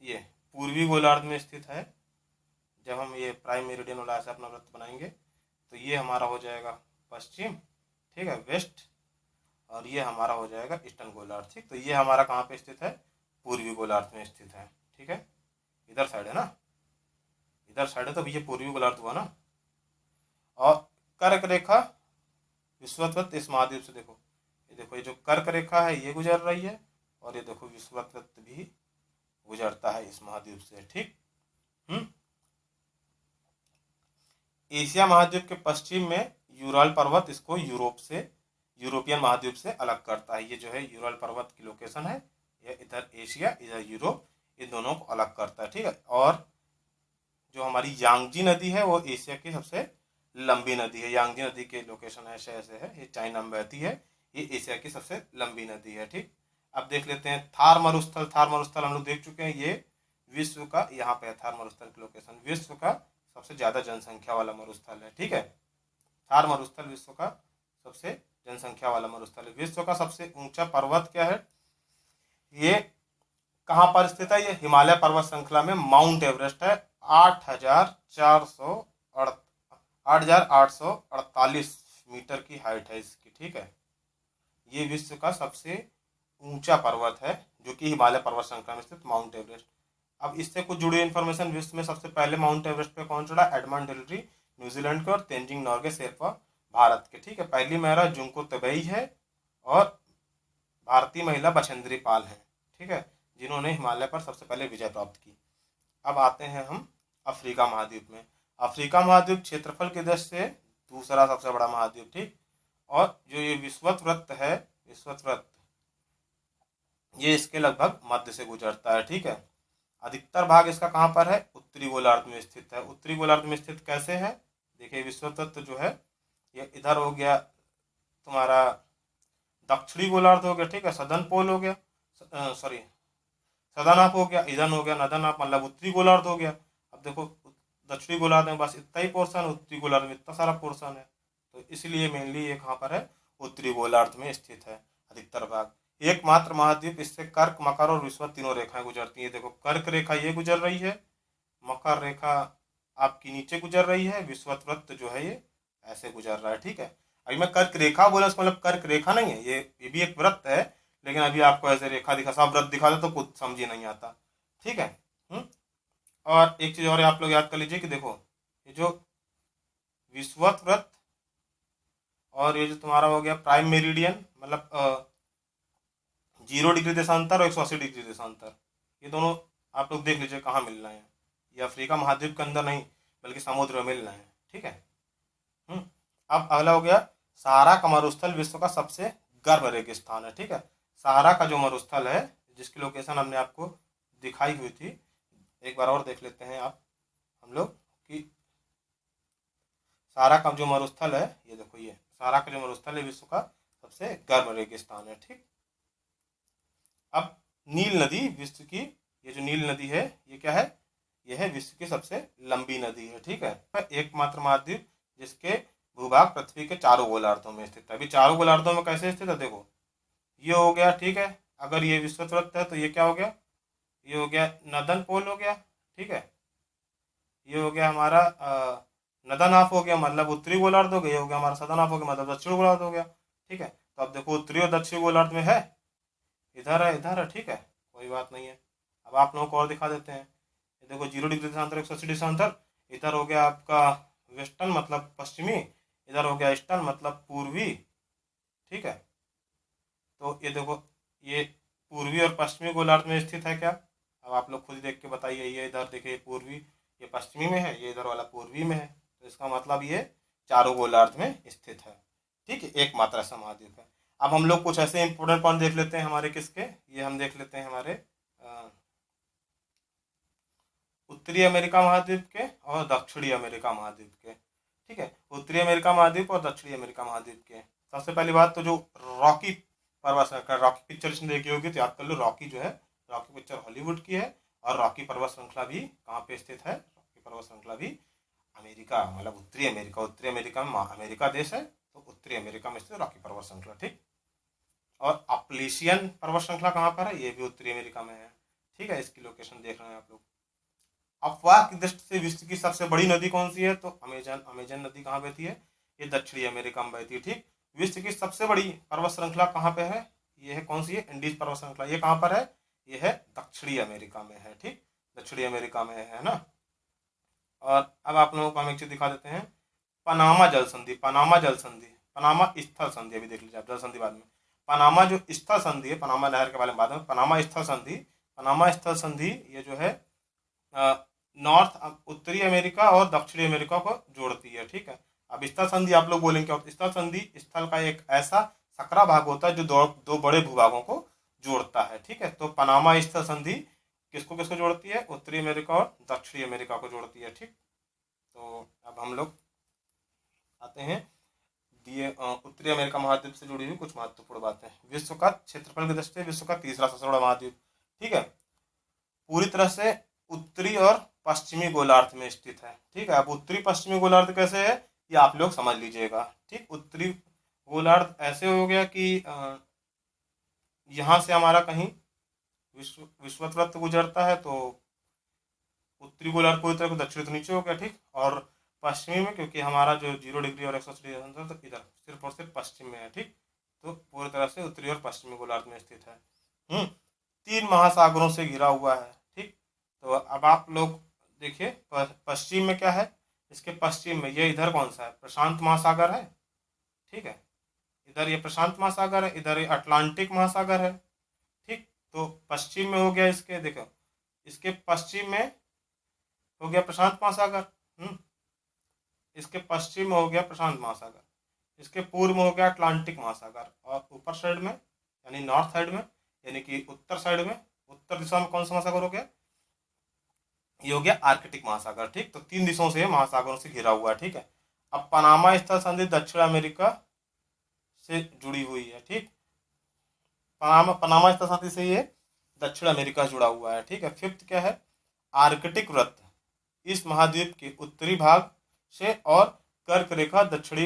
ये पूर्वी गोलार्ध में स्थित है। जब हम ये प्राइम मेरिडियन वाला ऐसे अपना वृत्त बनाएंगे, तो ये हमारा हो जाएगा पश्चिम, ठीक है, वेस्ट, और ये हमारा हो जाएगा ईस्टर्न गोलार्ध, ठीक। तो ये हमारा कहाँ पे स्थित है, पूर्वी गोलार्ध में स्थित है, ठीक है। इधर साइड है ना, इधर साइड है, तो ये पूर्वी गोलार्ध हुआ ना। और कर्क रेखा विषुवत वृत्त इस महाद्वीप से, देखो ये, देखो ये जो कर्क रेखा है ये गुजर रही है, और ये देखो विषुवत वृत्त भी गुजरता है इस महाद्वीप से, ठीक। एशिया महाद्वीप के पश्चिम में यूरल पर्वत इसको यूरोप से, यूरोपियन महाद्वीप से अलग करता है। ये जो है यूरल पर्वत की लोकेशन है, ये इधर एशिया, इधर यूरोप, ये दोनों को अलग करता है, ठीक है। और जो हमारी यांगजी नदी है, वो एशिया की सबसे लंबी नदी है। यांगजी नदी के लोकेशन ऐसे ऐसे है, ये चाइना में बहती है, ये एशिया की सबसे लंबी नदी है, ठीक। अब देख लेते हैं थार मरुस्थल। थार मरुस्थल हम लोग देख चुके हैं, ये विश्व का, यहाँ पे थार मरुस्थल की लोकेशन, विश्व का सबसे ज्यादा जनसंख्या वाला मरुस्थल है, ठीक है। थार मरुस्थल विश्व का सबसे जनसंख्या वाला मरुस्थल है। विश्व का सबसे ऊंचा पर्वत क्या है, ये कहाँ पर स्थित है, ये हिमालय पर्वत श्रृंखला में माउंट एवरेस्ट है। 8,848 मीटर की हाइट है इसकी, ठीक है। ये विश्व का सबसे ऊंचा पर्वत है, जो कि हिमालय पर्वत श्रृंखला में स्थित माउंट एवरेस्ट। अब इससे कुछ जुड़ी इन्फॉर्मेशन, विश्व में सबसे पहले माउंट एवरेस्ट पे कौन चढ़ा, एडमंड हिलरी न्यूजीलैंड के, और तेंजिंग नोर्गे शेरपा भारत के, ठीक है। पहली महिला जुंको तबेई है, और भारतीय महिला बछेंद्री पाल है, ठीक है, जिन्होंने हिमालय पर सबसे पहले विजय प्राप्त की। अब आते हैं हम अफ्रीका महाद्वीप में। अफ्रीका महाद्वीप क्षेत्रफल की दृष्टि से दूसरा सबसे बड़ा महाद्वीप, ठीक। और जो ये विषुवत वृत्त है, विषुवत वृत्त, ये इसके लगभग मध्य से गुजरता है, ठीक है। अधिकतर भाग इसका कहाँ पर है, उत्तरी गोलार्ध में स्थित है। उत्तरी गोलार्ध में स्थित कैसे है, देखिए विषुवत वृत्त जो है, ये इधर हो गया तुम्हारा दक्षिणी गोलार्ध हो गया, ठीक है, सदर्न पोल हो गया, सॉरी सदर्न हाफ हो गया, इधर हो गया नदर्न हाफ, मतलब उत्तरी गोलार्ध हो गया। अब देखो दक्षिणी गोलार्ध में बस इतना ही पोर्शन, उत्तरी गोलार्ध में इतना सारा पोर्शन है, तो इसलिए मेनली ये कहाँ पर है, उत्तरी गोलार्ध में स्थित है अधिकतर भाग। एकमात्र महाद्वीप, इससे कर्क, मकर और विषुवत तीनों रेखाएं गुजरती है। देखो कर्क रेखा ये गुजर रही है, मकर रेखा आपकी नीचे गुजर रही है, विषुवत वृत्त जो है ये ऐसे गुजर रहा है, ठीक है। अभी मैं कर्क रेखा बोला, उसका मतलब कर्क रेखा नहीं है, ये भी एक वृत्त है, लेकिन अभी आपको ऐसे रेखा दिखा, सब वृत्त दिखा दे तो कुछ समझ ही नहीं आता, ठीक है। और एक चीज और आप लोग याद कर लीजिए कि देखो, ये जो विषुवत वृत्त और ये जो तुम्हारा हो गया प्राइम मेरिडियन, मतलब 0 डिग्री देशांतर और 180 डिग्री देशांतर, ये दोनों आप लोग देख लीजिए कहाँ मिल रहे हैं। ये अफ्रीका महाद्वीप के अंदर नहीं बल्कि समुद्र में मिल रहे हैं। ठीक है। अब अगला हो गया सहारा का मरुस्थल विश्व का सबसे गर्म रेगिस्तान है। ठीक है। सहारा का जो मरुस्थल है जिसकी लोकेशन हमने आपको दिखाई हुई थी, एक बार और देख लेते हैं आप हम लोग कि सहारा का जो मरुस्थल है, ये देखो ये सहारा का जो मरुस्थल है विश्व का सबसे गर्म रेगिस्तान है। ठीक। अब नील नदी विश्व की, ये जो नील नदी है ये क्या है, यह है विश्व की सबसे लंबी नदी है। ठीक है। एकमात्र महाद्वीप जिसके भूभाग पृथ्वी के चारों गोलार्धों में स्थित है। अभी चारों गोलार्धों में कैसे स्थित है, देखो ये हो गया। ठीक है। अगर ये विषुवत वृत्त है तो ये क्या हो गया, ये हो गया नदन पोल हो गया। ठीक है। ये हो गया हमारा नदन हाफ हो गया, मतलब उत्तरी गोलार्ध हो गया। ये हो गया हमारा सदन हाफ हो गया, मतलब दक्षिण गोलार्ध हो गया। ठीक है। तो अब देखो उत्तरी और दक्षिणी गोलार्ध में है, इधर है इधर है। ठीक है, कोई बात नहीं है। अब आप लोगों को और दिखा देते हैं। ये देखो 0 डिग्री देशांतर 180 देशांतर, इधर हो गया आपका वेस्टर्न मतलब पश्चिमी, इधर हो गया ईस्टर्न मतलब पूर्वी। ठीक है। तो ये देखो ये पूर्वी और पश्चिमी गोलार्ध में स्थित है क्या, अब आप लोग खुद देख के बताइए। ये इधर देखिए पूर्वी, ये पश्चिमी में है, ये इधर वाला पूर्वी में है। तो इसका मतलब ये चारों गोलार्ध में स्थित है। ठीक है, एकमात्र ऐसा महाद्वीप है। अब हम लोग कुछ ऐसे इंपोर्टेंट पॉइंट देख लेते हैं हमारे किसके, ये हम देख लेते हैं हमारे उत्तरी अमेरिका महाद्वीप के और दक्षिणी अमेरिका महाद्वीप के। ठीक है, उत्तरी अमेरिका महाद्वीप और दक्षिणी अमेरिका महाद्वीप के। सबसे पहली बात तो जो रॉकी पर्वत श्रृंखला, रॉकी पिक्चर इसने देखी होगी तो याद कर लो, रॉकी जो है, रॉकी पिक्चर हॉलीवुड की है और रॉकी पर्वत श्रृंखला भी कहाँ पे स्थित है, रॉकी पर्वत श्रृंखला भी अमेरिका मतलब उत्तरी अमेरिका, उत्तरी अमेरिका में अमेरिका देश है तो उत्तरी अमेरिका में स्थित रॉकी पर्वत श्रृंखला। ठीक। और अपलेशियन पर्वत श्रृंखला कहाँ पर है, ये भी उत्तरी अमेरिका में है। ठीक है, इसकी लोकेशन देख रहे हैं आप लोग। अफवाह की दृष्टि से विश्व की सबसे बड़ी नदी कौन सी है, तो अमेजन, अमेजन नदी कहाँ बहती है, ये दक्षिणी अमेरिका में बहती है। ठीक। विश्व की सबसे बड़ी पर्वत श्रृंखला कहाँ पे है, ये है कौन सी है, इंडीज पर्वत श्रृंखला। ये कहाँ पर है, ये है दक्षिणी अमेरिका में है। ठीक, दक्षिणी अमेरिका में है ना। और अब आप लोगों को हम एक चीज दिखा देते हैं, पनामा जल संधि, पनामा जल संधि, पनामा स्थल संधि, अभी देख लीजिए आप, जल संधि बाद में। पनामा जो स्थल संधि है, पनामा नहर के बारे में बात है, पनामा स्थल संधि, पनामा स्थल संधि ये जो है नॉर्थ उत्तरी अमेरिका और दक्षिणी अमेरिका को जोड़ती है। ठीक है। अब स्थल संधि आप लोग बोलेंगे क्या, स्थल संधि स्थल का एक ऐसा सकरा भाग होता है जो दो बड़े भूभागों को जोड़ता है। ठीक है। तो पनामा स्थल संधि किसको किसको जोड़ती है, उत्तरी अमेरिका और दक्षिणी अमेरिका को जोड़ती है। ठीक। तो अब हम लोग आते हैं दिए उत्तरी अमेरिका महाद्वीप से जुड़ी हुई कुछ महत्वपूर्ण बातें। विश्व का क्षेत्रफल की दृष्टि से विश्व का तीसरा सबसे बड़ा महाद्वीप। ठीक है, पूरी तरह से उत्तरी और पश्चिमी गोलार्ध में स्थित है। ठीक है। अब उत्तरी पश्चिमी गोलार्ध कैसे है ये आप लोग समझ लीजिएगा। ठीक, उत्तरी गोलार्ध ऐसे हो गया कि यहाँ से हमारा कहीं विषुवत वृत्त गुजरता है तो उत्तरी गोलार्ध पूरी तरह दक्षिण तो नीचे हो गया। ठीक, और पश्चिमी में क्योंकि हमारा जो 0 डिग्री और 180 डिग्री तो इधर सिर्फ और सिर्फ पश्चिम में है। ठीक, तो पूरी तरह से उत्तरी और पश्चिमी गोलार्ध में स्थित है। 3 महासागरों से घिरा हुआ है। ठीक, तो अब आप लोग देखिए पश्चिम में क्या है, इसके पश्चिम में ये इधर कौन सा है, प्रशांत महासागर है। ठीक है, इधर ये प्रशांत महासागर है, इधर ये अटलांटिक महासागर है। ठीक, तो पश्चिम में हो गया इसके, देखो इसके पश्चिम में हो गया प्रशांत महासागर, इसके पश्चिम में हो गया प्रशांत महासागर, इसके पूर्व में हो गया अटलांटिक महासागर, और ऊपर साइड में यानी नॉर्थ साइड में यानी कि उत्तर साइड में, उत्तर दिशा में कौन सा महासागर हो गया, ये हो गया आर्कटिक महासागर। ठीक, तो 3 दिशाओं से महासागरों से घिरा हुआ है। ठीक है। अब पनामा स्थल संधि दक्षिण अमेरिका से जुड़ी हुई है। ठीक, पनामा स्थल संधि से ये दक्षिण अमेरिका से जुड़ा हुआ है। ठीक है। 5th क्या है, आर्कटिक वृत्त इस महाद्वीप के उत्तरी भाग से और कर्क रेखा दक्षिणी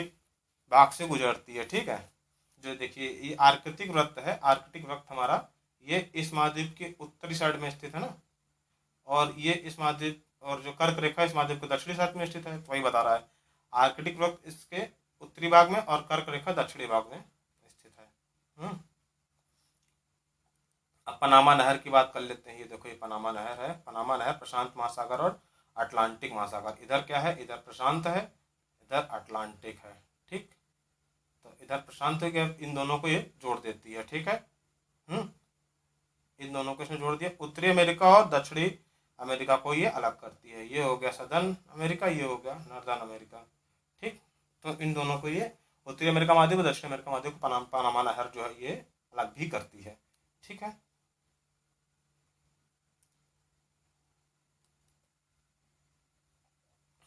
भाग से गुजरती है। ठीक है, जो देखिए ये आर्कटिक वृत्त है, आर्कटिक वृत्त हमारा ये इस महाद्वीप के उत्तरी साइड में स्थित है ना, और ये इस महाद्वीप और जो कर्क रेखा इस महाद्वीप के दक्षिणी साइड में स्थित है, तो वही बता रहा है आर्कटिक वृत्त इसके उत्तरी भाग में और कर्क रेखा दक्षिणी भाग में स्थित है। अब पनामा नहर की बात कर लेते हैं। ये देखो ये पनामा नहर है, पनामा नहर प्रशांत महासागर और अटलांटिक महासागर, इधर क्या है, इधर प्रशांत है, इधर अटलांटिक है। ठीक, तो इधर प्रशांत हो गया, इन दोनों को ये जोड़ देती है। ठीक है, इन दोनों को इसमें जोड़ दिया। उत्तरी अमेरिका और दक्षिणी अमेरिका को ये अलग करती है। ये हो गया सदर्न अमेरिका, ये हो गया नॉर्दर्न अमेरिका। ठीक, तो इन दोनों को ये उत्तरी अमेरिका महाद्वीप और दक्षिण अमेरिका महाद्वीप को पनामा नहर जो है ये अलग भी करती है। ठीक है,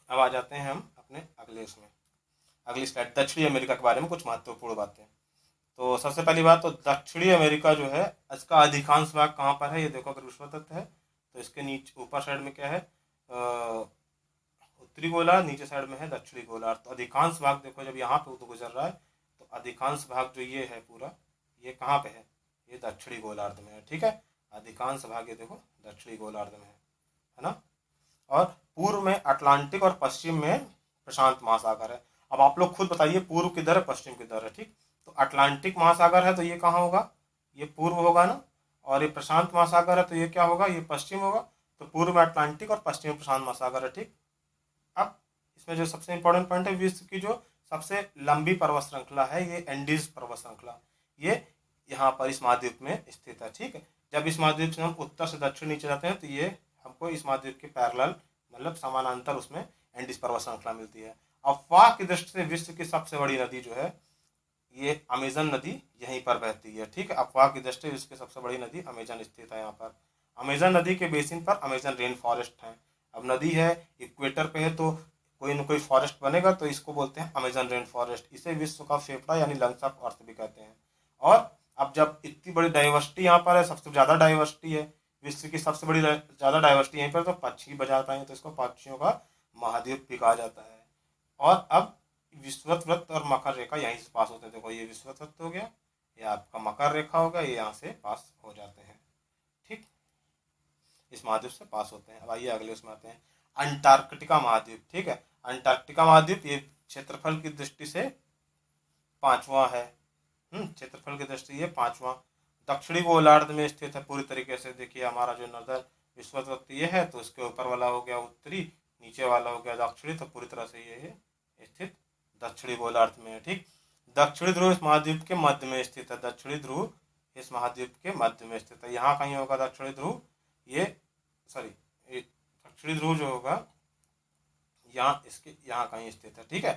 अब आ जाते हैं हम अपने अगले उसमें, अगली स्लाइड, दक्षिणी अमेरिका के बारे में कुछ महत्वपूर्ण बातें। तो सबसे पहली बात तो दक्षिणी अमेरिका जो है इसका अधिकांश भाग कहाँ पर है, ये देखो, अगर विषुवत तत्व है तो इसके नीचे ऊपर साइड में क्या है, उत्तरी गोलार्ध, नीचे साइड में है दक्षिणी गोलार्ध। तो अधिकांश भाग देखो, जब यहाँ पे तो गुजर रहा है तो अधिकांश भाग जो ये है पूरा, ये कहाँ पे है, ये दक्षिणी गोलार्ध में है। ठीक है, अधिकांश भाग ये देखो दक्षिणी गोलार्ध में है ना। और पूर्व में अटलांटिक और पश्चिम में प्रशांत महासागर है। अब आप लोग खुद बताइए पूर्व किधर है, पश्चिम किधर है। ठीक, तो अटलांटिक महासागर है तो ये कहाँ होगा, ये पूर्व होगा ना, और ये प्रशांत महासागर है तो ये क्या होगा, ये पश्चिम होगा। तो पूर्व में अटलांटिक और पश्चिम में प्रशांत महासागर है। ठीक, अब इसमें जो सबसे इंपॉर्टेंट पॉइंट है, विश्व की जो सबसे लंबी पर्वत श्रृंखला है ये एंडीज पर्वत श्रृंखला, ये यहाँ पर इस महाद्वीप में स्थित है। ठीक है, जब इस महाद्वीप से हम उत्तर से दक्षिण नीचे जाते हैं तो ये हमको इस महाद्वीप के पैरेलल मतलब समानांतर उसमें एंडीज पर्वत श्रृंखला मिलती है। अफवाह की दृष्टि से विश्व की सबसे बड़ी नदी जो है ये अमेजन नदी यहीं पर बहती है। ठीक है, अफवाह की दृष्टि से विश्व की सबसे बड़ी नदी अमेजन स्थित है यहाँ पर। अमेजन नदी के बेसिन पर अमेजन रेन फॉरेस्ट है। अब नदी है इक्वेटर पे है तो कोई न कोई फॉरेस्ट बनेगा, तो इसको बोलते हैं अमेजन रेन फॉरेस्ट। इसे विश्व का फेफड़ा यानी लंग्स ऑफ अर्थ भी कहते हैं। और अब जब इतनी बड़ी डाइवर्सिटी यहाँ पर है, सबसे ज़्यादा डाइवर्सिटी है, विश्व की सबसे बड़ी ज़्यादा डाइवर्सिटी यहीं पर, तो पक्षी बजा पाएंगे तो इसको पक्षियों का महाद्वीप भी कहा जाता है। और अब विषुवत वृत्त और मकर रेखा यहीं से पास होते हैं। देखो ये विषुवत वृत्त हो गया, ये आपका मकर रेखा हो गया, ये यहाँ से पास हो जाते हैं। ठीक, इस महाद्वीप से पास होते हैं। अब आइए अगले उसमें आते हैं, अंटार्कटिका महाद्वीप। ठीक है, अंटार्कटिका महाद्वीप ये क्षेत्रफल की दृष्टि से पांचवा है। क्षेत्रफल की दृष्टि ये पांचवा दक्षिणी गोलार्ध में स्थित है पूरी तरीके से। देखिए हमारा जो नॉर्दर्न विषुवत वृत्त ये है तो इसके ऊपर वाला हो गया उत्तरी, नीचे वाला हो गया दक्षिणी, तो पूरी तरह से ये स्थित दक्षिणी गोलार्ध में है। ठीक, दक्षिणी ध्रुव इस महाद्वीप के मध्य में स्थित है। दक्षिणी ध्रुव इस महाद्वीप के मध्य में स्थित है। यहाँ कहीं होगा दक्षिणी ध्रुव, ये दक्षिणी ध्रुव जो होगा यहाँ इसके यहाँ कहीं स्थित है। ठीक है,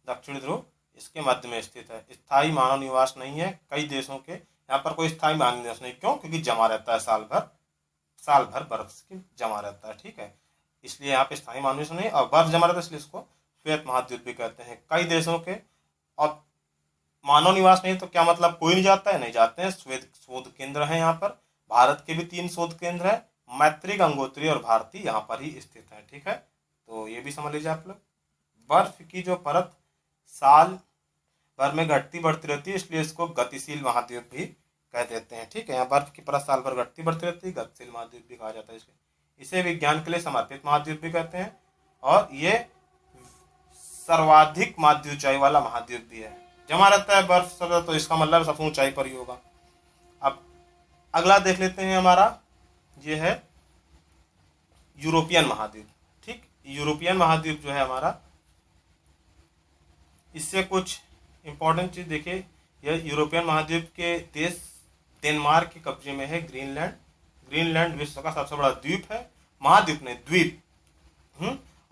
दक्षिणी ध्रुव इसके मध्य में स्थित है। स्थायी मानव निवास नहीं है कई देशों के, यहाँ पर कोई स्थायी मानव निवास नहीं। क्यों? क्योंकि जमा रहता है साल भर बर्फ की जमा रहता है। ठीक है, इसलिए यहाँ पे स्थायी मानव निवास नहीं, और बर्फ जमा रहता है इसलिए इसको श्वेत महाद्वीप भी कहते हैं। कई देशों के और मानव निवास नहीं तो क्या मतलब, कोई नहीं जाता है? नहीं जाते हैं। श्वेत शोध केंद्र है यहाँ पर, भारत के भी 3 शोध केंद्र है, मैत्री, गंगोत्री और भारती यहाँ पर ही स्थित है। ठीक है, तो ये भी समझ लीजिए आप लोग। बर्फ की जो परत साल भर में घटती बढ़ती रहती है, इसलिए इसको गतिशील महाद्वीप भी कह देते हैं। ठीक है, यहाँ बर्फ की परत साल भर घटती बढ़ती रहती है, गतिशील महाद्वीप भी कहा जाता है इसलिए। इसे विज्ञान के लिए समर्पित महाद्वीप भी कहते हैं, और ये सर्वाधिक माध्य ऊंचाई वाला महाद्वीप भी है। जमा रहता है बर्फ सदा, तो इसका मतलब सबसे ऊंचाई पर ही होगा। अब अगला देख लेते हैं, हमारा ये है यूरोपियन महाद्वीप। ठीक, यूरोपियन महाद्वीप जो है हमारा, इससे कुछ इंपॉर्टेंट चीज देखिए, यह यूरोपियन महाद्वीप के देश डेनमार्क के कब्जे में है। ग्रीनलैंड विश्व का सबसे बड़ा द्वीप है, महाद्वीप नहीं द्वीप।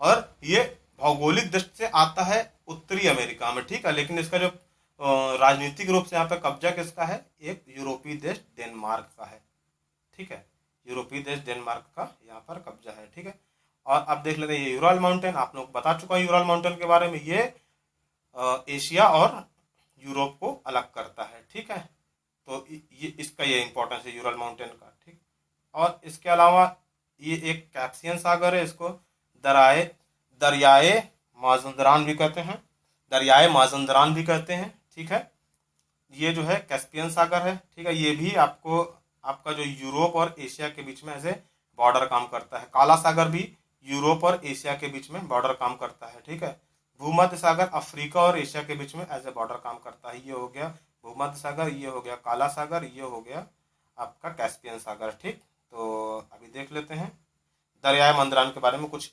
और ये भौगोलिक दृष्टि से आता है उत्तरी अमेरिका में। ठीक है, लेकिन इसका जो राजनीतिक रूप से यहाँ पे कब्जा किसका है, एक यूरोपीय देश डेनमार्क का है। ठीक है, यूरोपीय देश डेनमार्क का यहाँ पर कब्जा है। ठीक है, और अब देख लेते हैं ये यूरल माउंटेन, आप लोग बता चुका हूँ यूरल माउंटेन के बारे में। ये एशिया और यूरोप को अलग करता है। ठीक है, तो ये इसका ये इंपॉर्टेंस है यूरल माउंटेन का। ठीक, और इसके अलावा ये एक कैस्पियन सागर है, इसको दरियाए माजंदरान भी कहते हैं, ठीक है, ये जो है कैस्पियन सागर है। ठीक है, ये भी आपका जो यूरोप और एशिया के बीच में ऐसे बॉर्डर काम करता है। काला सागर भी यूरोप और एशिया के बीच में बॉर्डर काम करता है। ठीक है, भूमध्य सागर अफ्रीका और एशिया के बीच में एज ए बॉर्डर काम करता है। ये हो गया भूमध्य सागर, ये हो गया काला सागर, ये हो गया आपका कैस्पियन सागर। ठीक, तो अभी देख लेते हैं दरियाए मंदरान के बारे में कुछ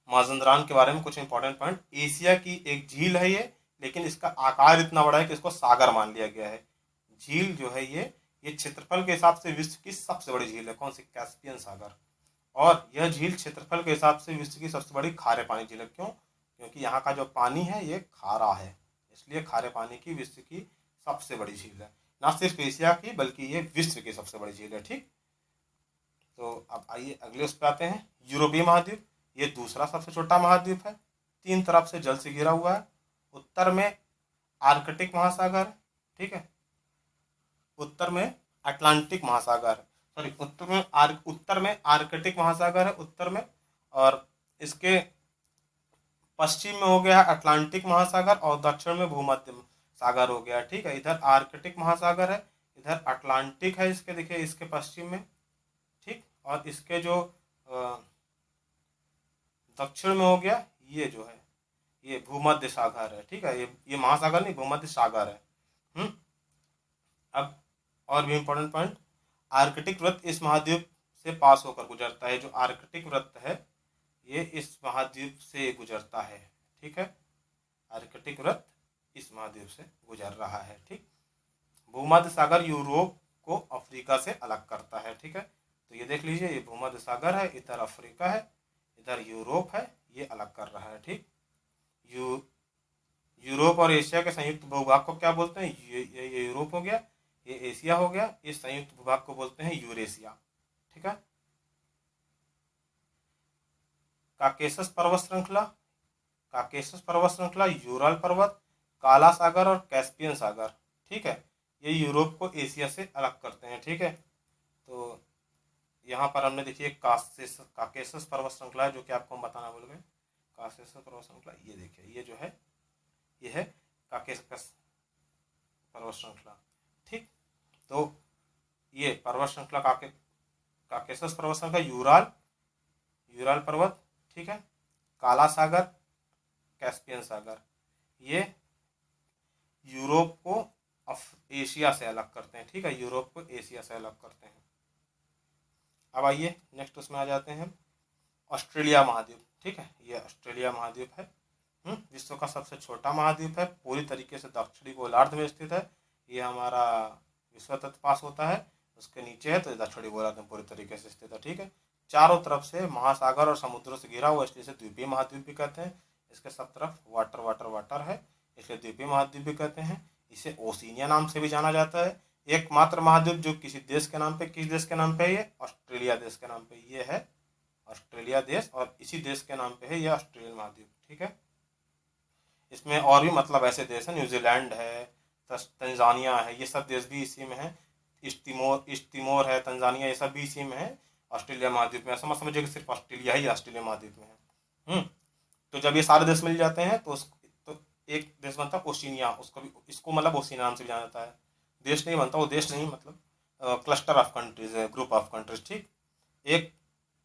माजंदरान के बारे में कुछ इंपॉर्टेंट पॉइंट। एशिया की एक झील है ये, लेकिन इसका आकार इतना बड़ा है कि इसको सागर मान लिया गया है। झील जो है ये क्षेत्रफल के हिसाब से विश्व की सबसे बड़ी झील है। कौन सी? कैस्पियन सागर। और यह झील क्षेत्रफल के हिसाब से विश्व की सबसे बड़ी खारे पानी झील है। क्यों? क्योंकि यहाँ का जो पानी है ये खारा है, इसलिए खारे पानी की विश्व की सबसे बड़ी झील है। ना सिर्फ एशिया की बल्कि ये विश्व की सबसे बड़ी झील है। ठीक, तो अब आइए अगले उस पर आते हैं। यूरोपीय महाद्वीप, ये दूसरा सबसे छोटा महाद्वीप है। 3 तरफ से जल से घिरा हुआ है। उत्तर में आर्कटिक महासागर है, ठीक है। उत्तर में अटलांटिक महासागर है, सॉरी उत्तर में आर्कटिक महासागर है उत्तर में। और इसके पश्चिम में हो गया अटलांटिक महासागर और दक्षिण में भूमध्य सागर हो गया। ठीक है, इधर आर्कटिक महासागर है, इधर अटलांटिक है। इसके देखिए इसके पश्चिम में, ठीक। और इसके जो दक्षिण में हो गया ये जो है ये भूमध्य सागर है। ठीक है, ये महासागर नहीं, भूमध्य सागर है। अब और भी इम्पोर्टेंट पॉइंट, आर्कटिक वृत्त इस महाद्वीप से पास होकर गुजरता है। जो आर्कटिक वृत्त है ये इस महाद्वीप से गुजरता है। ठीक है, आर्कटिक वृत्त इस महाद्वीप से गुजर रहा है। ठीक, भूमध्य सागर यूरोप को अफ्रीका से अलग करता है। ठीक है, तो ये देख लीजिए, ये भूमध्य सागर है, इधर अफ्रीका है, इधर यूरोप है, ये अलग कर रहा है। ठीक, यूरोप और एशिया के संयुक्त भूभाग को क्या बोलते हैं? ये यूरोप हो गया, ये एशिया हो गया। इस संयुक्त भूभाग को बोलते हैं यूरेशिया। ठीक है, काकेशस पर्वत श्रृंखला, काकेशस पर्वत श्रृंखला, यूरल पर्वत, काला सागर और कैस्पियन सागर। ठीक है, ये यूरोप को एशिया से अलग करते हैं। ठीक है, तो यहाँ पर हमने देखिए काकेशस पर्वत श्रृंखला जो कि आपको हम बताना भूल गए। काकेशस पर्वत श्रृंखला ये देखिए, ये जो है ये है काकेशस पर्वत श्रृंखला। ठीक, तो ये पर्वत श्रृंखला काकेशस पर्वत श्रृंखला, यूरल पर्वत, ठीक है, काला सागर, कैस्पियन सागर, ये यूरोप को एशिया से अलग करते हैं। ठीक है, यूरोप को एशिया से अलग करते हैं। अब आइए नेक्स्ट उसमें आ जाते हैं, ऑस्ट्रेलिया महाद्वीप। ठीक है, ये ऑस्ट्रेलिया महाद्वीप है। विश्व का सबसे छोटा महाद्वीप है, पूरी तरीके से दक्षिणी गोलार्ध में स्थित है। ये हमारा विश्व तत्व पास होता है, उसके नीचे है, तो दक्षिणी गोलार्ध में पूरी तरीके से स्थित है। ठीक है, चारों तरफ से महासागर और समुद्रों से घिरा हुआ, इसलिए इसे द्वीपीय महाद्वीप भी कहते हैं। इसके सब तरफ वाटर वाटर वाटर है, इसलिए द्वीपीय महाद्वीप भी कहते हैं। इसे ओशिनिया नाम से भी जाना जाता है। एकमात्र महाद्वीप जो किसी देश के नाम पे, किस देश के नाम पे है? ये ऑस्ट्रेलिया देश के नाम पे ये है, ऑस्ट्रेलिया देश, और इसी देश के नाम पे है ये ऑस्ट्रेलियन महाद्वीप। ठीक है, इसमें और भी मतलब ऐसे देश है, न्यूजीलैंड है, तंजानिया है, ये सब देश भी इसी में है। ईस्ट है, तंजानिया, ये सब भी इसी में है ऑस्ट्रेलिया महाद्वीप में। ऐसा मत समझिए कि सिर्फ ऑस्ट्रेलिया ही ऑस्ट्रेलिया महाद्वीप में है। तो जब ये सारे देश मिल जाते हैं तो एक देश बनता है ओशिनिया, उसको भी, इसको मतलब ओशिनिया नाम से जाना जाता है। देश नहीं बनता, वो देश नहीं, मतलब क्लस्टर ऑफ कंट्रीज है, ग्रुप ऑफ कंट्रीज। ठीक, एक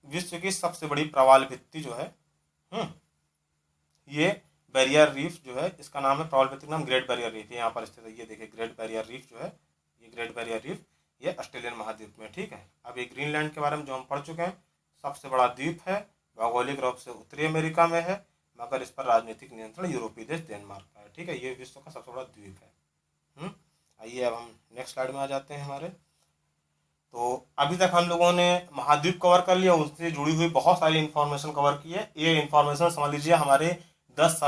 विश्व की सबसे बड़ी प्रवाल भित्ति जो है ये बैरियर रीफ जो है, इसका नाम है, प्रवाल भित्ति का नाम ग्रेट बैरियर रीफ, यहाँ पर स्थित है। ये देखिए ग्रेट बैरियर रीफ जो है, ये ग्रेट बैरियर रीफ ये ऑस्ट्रेलियन महाद्वीप में। ठीक है, अब ये ग्रीनलैंड के बारे में जो हम पढ़ चुके हैं, सबसे बड़ा द्वीप है, भौगोलिक रूप से उत्तरी अमेरिका में है, मगर इस पर राजनीतिक नियंत्रण यूरोपीय देश डेनमार्क का है। ठीक है, ये विश्व का सबसे बड़ा द्वीप है। आइए अब हम नेक्स्ट स्लाइड में आ जाते हैं हमारे। तो अभी तक हम लोगों ने महाद्वीप कवर कर लिया, उससे जुड़ी हुई बहुत सारी इन्फॉर्मेशन कवर की है। ये इन्फॉर्मेशन समझ लीजिए हमारे 10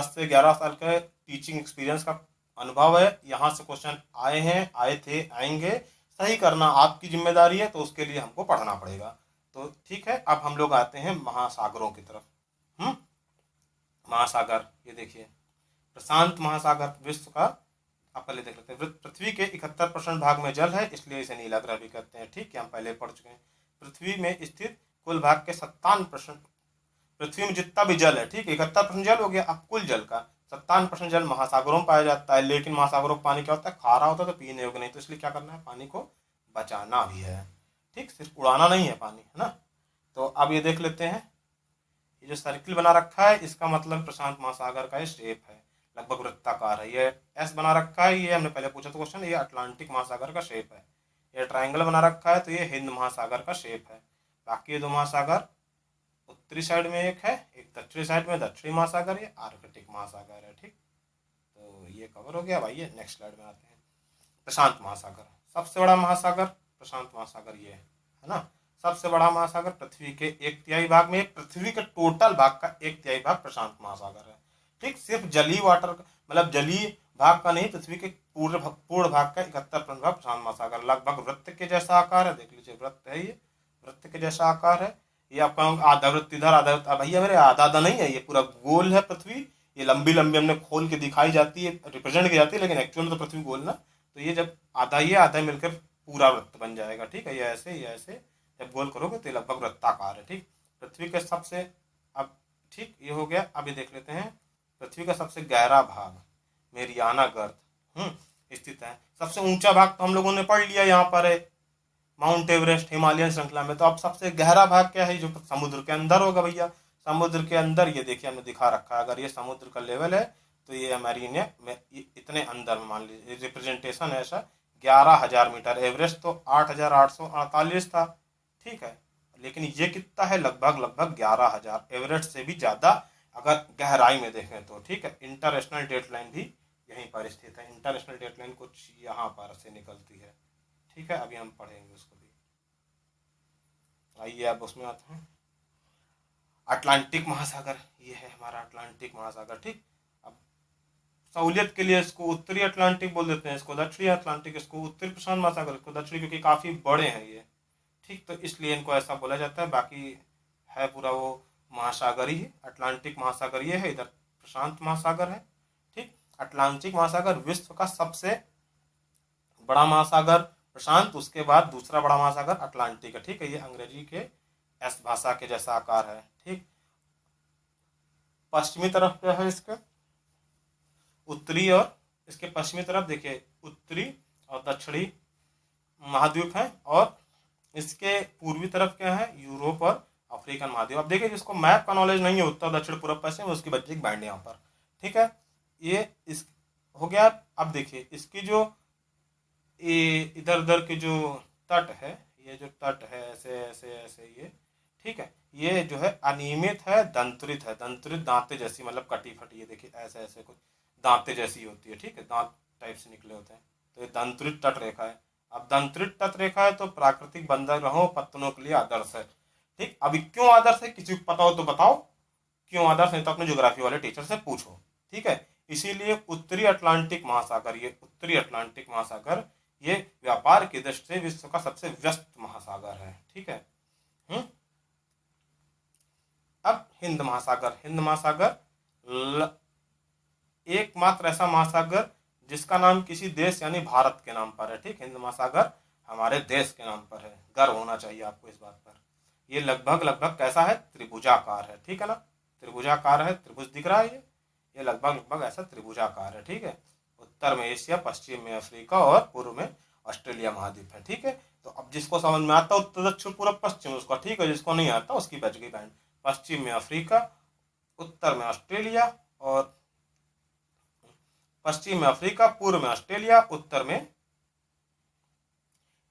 से 11 साल के टीचिंग एक्सपीरियंस का अनुभव है। यहाँ से क्वेश्चन आए हैं, आए थे, आएंगे, सही करना आपकी जिम्मेदारी है, तो उसके लिए हमको पढ़ना पड़ेगा। तो ठीक है, अब हम लोग आते हैं महासागरों की तरफ। महासागर, ये देखिए प्रशांत महासागर विश्व का, आप पहले देख लेते हैं। पृथ्वी के 71% भाग में जल है, इसलिए इसे नीला ग्रह भी कहते हैं। ठीक है, हम पहले पढ़ चुके हैं। पृथ्वी में स्थित कुल भाग के 57%, पृथ्वी में जितना भी जल है, ठीक, 71% जल हो गया। अब कुल जल का 57% जल महासागरों में पाया जाता है, लेकिन महासागरों का पानी क्या होता है? खारा होता है, तो पीने योग्य नहीं। तो इसलिए क्या करना है? पानी को बचाना भी है। ठीक, सिर्फ उड़ाना नहीं है पानी, है ना। तो अब ये देख लेते हैं, ये जो सर्किल बना रखा है, इसका मतलब प्रशांत महासागर का ये शेप है, लगभग वृत्ताकार है। ये एस बना रखा है, ये हमने पहले पूछा था क्वेश्चन, ये अटलांटिक महासागर का शेप है। ये ट्रायंगल बना रखा है, तो ये हिंद महासागर का शेप है। बाकी ये दो महासागर उत्तरी साइड में एक है, एक दक्षिणी साइड में दक्षिणी महासागर, ये आर्कटिक महासागर है। ठीक, तो ये कवर हो गया भाई। ये नेक्स्ट स्लाइड में आते हैं। प्रशांत महासागर, सबसे बड़ा महासागर प्रशांत महासागर ये है ना। सबसे बड़ा महासागर, पृथ्वी के 1/3 भाग में, पृथ्वी के टोटल भाग का 1/3 भाग प्रशांत महासागर है। ठीक, सिर्फ जलीय वाटर मतलब जलीय भाग का नहीं, पृथ्वी के पूर्ण भाग का 71% भाग प्रशांत महासागर। लगभग वृत्त के जैसा आकार है, देख लीजिए वृत्त है, ये वृत्त के जैसा आकार है। ये आपका आधा वृत्त इधर, आधा वृत्त, भैया मेरे आधा आधा नहीं है, ये पूरा गोल है पृथ्वी। ये लंबी लंबी हमने खोल के दिखाई जाती है, रिप्रेजेंट की जाती है, लेकिन एक्चुअल में तो पृथ्वी गोल ना। तो ये जब आधा ही आधा मिलकर पूरा वृत्त बन जाएगा। ठीक है, ये ऐसे जब गोल करोगे तो ये लगभग वृत्ताकार है। ठीक, पृथ्वी के सबसे, अब ठीक ये हो गया। अब ये देख लेते हैं पृथ्वी का सबसे गहरा भाग मेरियाना गर्त स्थित है। सबसे ऊंचा भाग तो हम लोगों ने पढ़ लिया, यहाँ पर है माउंट एवरेस्ट हिमालयन श्रृंखला में। तो अब सबसे गहरा भाग क्या है, जो समुद्र के अंदर होगा भैया। समुद्र के अंदर ये देखिए हमने दिखा रखा है, अगर ये समुद्र का लेवल है तो ये हमारी ने इतने अंदर में मान लीजिए रिप्रेजेंटेशन है ऐसा 11,000 मीटर। एवरेस्ट तो 8,848 था। ठीक है, लेकिन ये कितना है, लगभग 11,000, एवरेस्ट से भी ज्यादा अगर गहराई में देखें तो। ठीक है, इंटरनेशनल डेटलाइन भी यहीं पर स्थित है। इंटरनेशनल डेटलाइन कुछ यहाँ पर से निकलती है। ठीक है, अभी हम पढ़ेंगे उसको भी। आइए अब उसमें आते हैं। अटलांटिक महासागर, ये है हमारा अटलांटिक महासागर। ठीक, अब सहूलियत के लिए इसको उत्तरी अटलांटिक बोल देते हैं, इसको दक्षिणी अटलांटिक, इसको उत्तरी प्रशांत महासागर, इसको दक्षिणी, क्योंकि काफी बड़े हैं ये। ठीक, तो इसलिए इनको ऐसा बोला जाता है। बाकी है पूरा वो महासागर ही, अटलांटिक महासागर ये है, इधर प्रशांत महासागर है। ठीक, अटलांटिक महासागर विश्व का सबसे बड़ा महासागर प्रशांत, उसके बाद दूसरा बड़ा महासागर अटलांटिक है। ठीक है, ये अंग्रेजी के एस भाषा के जैसा आकार है। ठीक, पश्चिमी तरफ क्या है इसके, उत्तरी और इसके पश्चिमी तरफ देखिए उत्तरी और दक्षिणी महाद्वीप है, और इसके पूर्वी तरफ क्या है, यूरोप और अफ्रीकन महाद्वीप। अब देखिए जिसको मैप का नॉलेज नहीं है उत्तर दक्षिण पूर्व पश्चिम, उसकी बच्चे की बैंड यहाँ पर। ठीक है, ये इस हो गया। अब देखिए इसकी जो इधर उधर के जो तट है, ये जो तट है ऐसे ऐसे ऐसे ये। ठीक है, ये जो है अनियमित है, दंतरित है, दंतरित दांते जैसी, मतलब कटी फटी, ये देखिए ऐसे ऐसे कुछ दांते जैसी होती है। ठीक है, दांत टाइप से निकले होते हैं, तो ये दंतरित तट रेखा है। अब दंतरित तट रेखा है तो प्राकृतिक बंदरगाहों पत्तनों के लिए आदर्श है। ठीक, अभी क्यों आदर्श है, किसी को पता हो तो बताओ क्यों आदर्श है, तो अपने ज्योग्राफी वाले टीचर से पूछो। ठीक है, इसीलिए उत्तरी अटलांटिक महासागर, ये उत्तरी अटलांटिक महासागर ये व्यापार की दृष्टि से विश्व का सबसे व्यस्त महासागर है। ठीक है, अब हिंद महासागर, हिंद महासागर एकमात्र ऐसा महासागर जिसका नाम किसी देश यानी भारत के नाम पर है। ठीक, हिंद महासागर हमारे देश के नाम पर है, गर्व होना चाहिए आपको इस बात पर। ये लगभग कैसा है, त्रिभुजाकार है। ठीक है ना, त्रिभुजाकार है, त्रिभुज दिख रहा है ये लगभग ऐसा त्रिभुजाकार है। ठीक है, उत्तर में एशिया, पश्चिम में अफ्रीका और पूर्व में ऑस्ट्रेलिया महाद्वीप है। ठीक है, तो अब जिसको समझ में आता उत्तर दक्षिण पूर्व पश्चिम उसका ठीक है, जिसको नहीं आता उसकी बच गई बैंड। पश्चिम में अफ्रीका, उत्तर में ऑस्ट्रेलिया, और पश्चिम में अफ्रीका, पूर्व में ऑस्ट्रेलिया, उत्तर में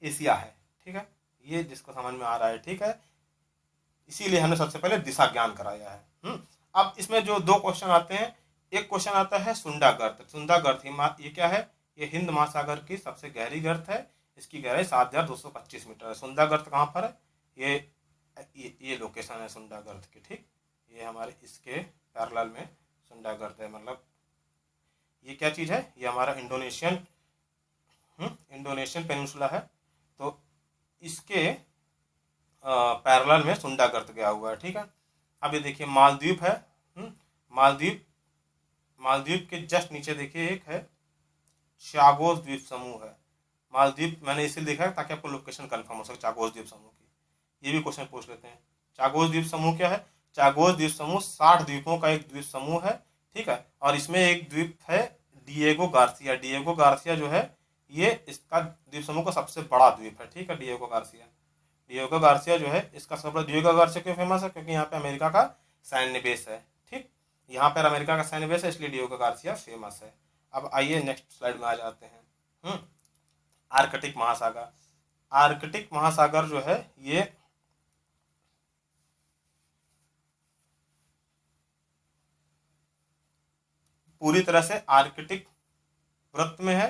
एशिया है। ठीक है, ये जिसको समझ में आ रहा है। ठीक है, इसीलिए हमने सबसे पहले दिशा ज्ञान कराया है। अब इसमें जो दो क्वेश्चन आते हैं, एक क्वेश्चन आता है सुंडा गर्त। सुंडा गर्त ये क्या है, ये हिंद महासागर की सबसे गहरी गर्त है, इसकी गहराई 7,225 मीटर है। सुंडा गर्त कहाँ पर है, ये लोकेशन है सुंडा गर्त की। ठीक, ये हमारे इसके पैरेलल में सुंडा गर्त है, मतलब ये क्या चीज़ है, ये हमारा इंडोनेशियन पेनिनसुला है, तो इसके पैरेलल में सुंडा गर्त गया हुआ है। ठीक है, अब ये देखिए मालदीव है, मालदीव के जस्ट नीचे देखिए एक है चागोस द्वीप समूह है। मालदीव मैंने इसलिए देखा है ताकि आपको लोकेशन कंफर्म हो सके चागोस द्वीप समूह की। ये भी क्वेश्चन पूछ लेते हैं, चागोस द्वीप समूह क्या है। चागोस द्वीप समूह 60 द्वीपों का एक द्वीप समूह है। ठीक है, और इसमें एक द्वीप है डिएगो गार्सिया। डिएगो गार्सिया जो है ये इसका द्वीप समूह का सबसे बड़ा द्वीप है। ठीक है, डिएगो गार्सिया जो है इसका सबसे बड़ा। डिएगो गार्सिया क्यों फेमस है, क्योंकि यहाँ पे अमेरिका का सैन्य बेस है। ठीक, यहाँ पर अमेरिका का सैन्य बेस है, इसलिए डिएगो गार्सिया फेमस है। अब आइए नेक्स्ट स्लाइड में आ जाते हैं। आर्कटिक महासागर। आर्कटिक महासागर जो है ये पूरी तरह से आर्कटिक वृत्त में है।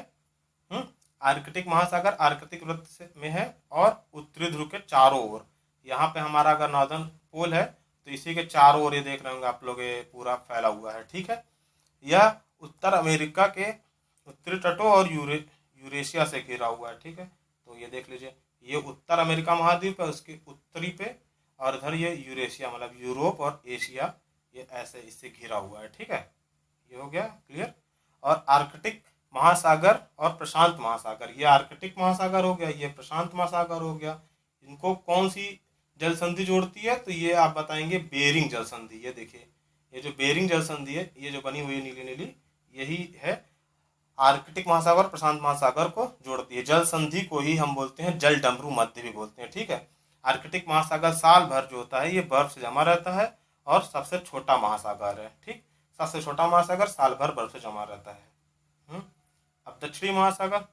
आर्कटिक महासागर आर्कटिक वृत्त में है और उत्तरी ध्रुव के चारों ओर। यहाँ पे हमारा अगर नॉर्दर्न पोल है तो इसी के चारों ओर ये देख रहे होंगे आप लोग, ये पूरा फैला हुआ है। ठीक है, यह उत्तर अमेरिका के उत्तरी तटों और यूरेशिया से घिरा हुआ है। ठीक है, तो ये देख लीजिए, ये उत्तर अमेरिका महाद्वीप है, उसके उत्तरी पे, और इधर ये यूरेशिया मतलब यूरोप और एशिया, ये ऐसे इससे घिरा हुआ है। ठीक है, ये हो गया क्लियर। और आर्कटिक महासागर और प्रशांत महासागर, ये आर्कटिक महासागर हो गया, ये प्रशांत महासागर हो गया। इनको कौन सी जल संधि जोड़ती है? तो ये आप बताएंगे बेरिंग जल संधि। ये देखिए, ये जो बेरिंग जल संधि है, ये जो बनी हुई है नीली नीली, यही है आर्कटिक महासागर प्रशांत महासागर को जोड़ती है। जल संधि को ही हम बोलते हैं जल डमरू मध्य भी बोलते हैं। ठीक है, आर्कटिक महासागर साल भर जो होता है ये बर्फ से जमा रहता है और सबसे छोटा महासागर है। ठीक, सबसे छोटा महासागर साल भर बर्फ से जमा रहता है। अब दक्षिणी महासागर,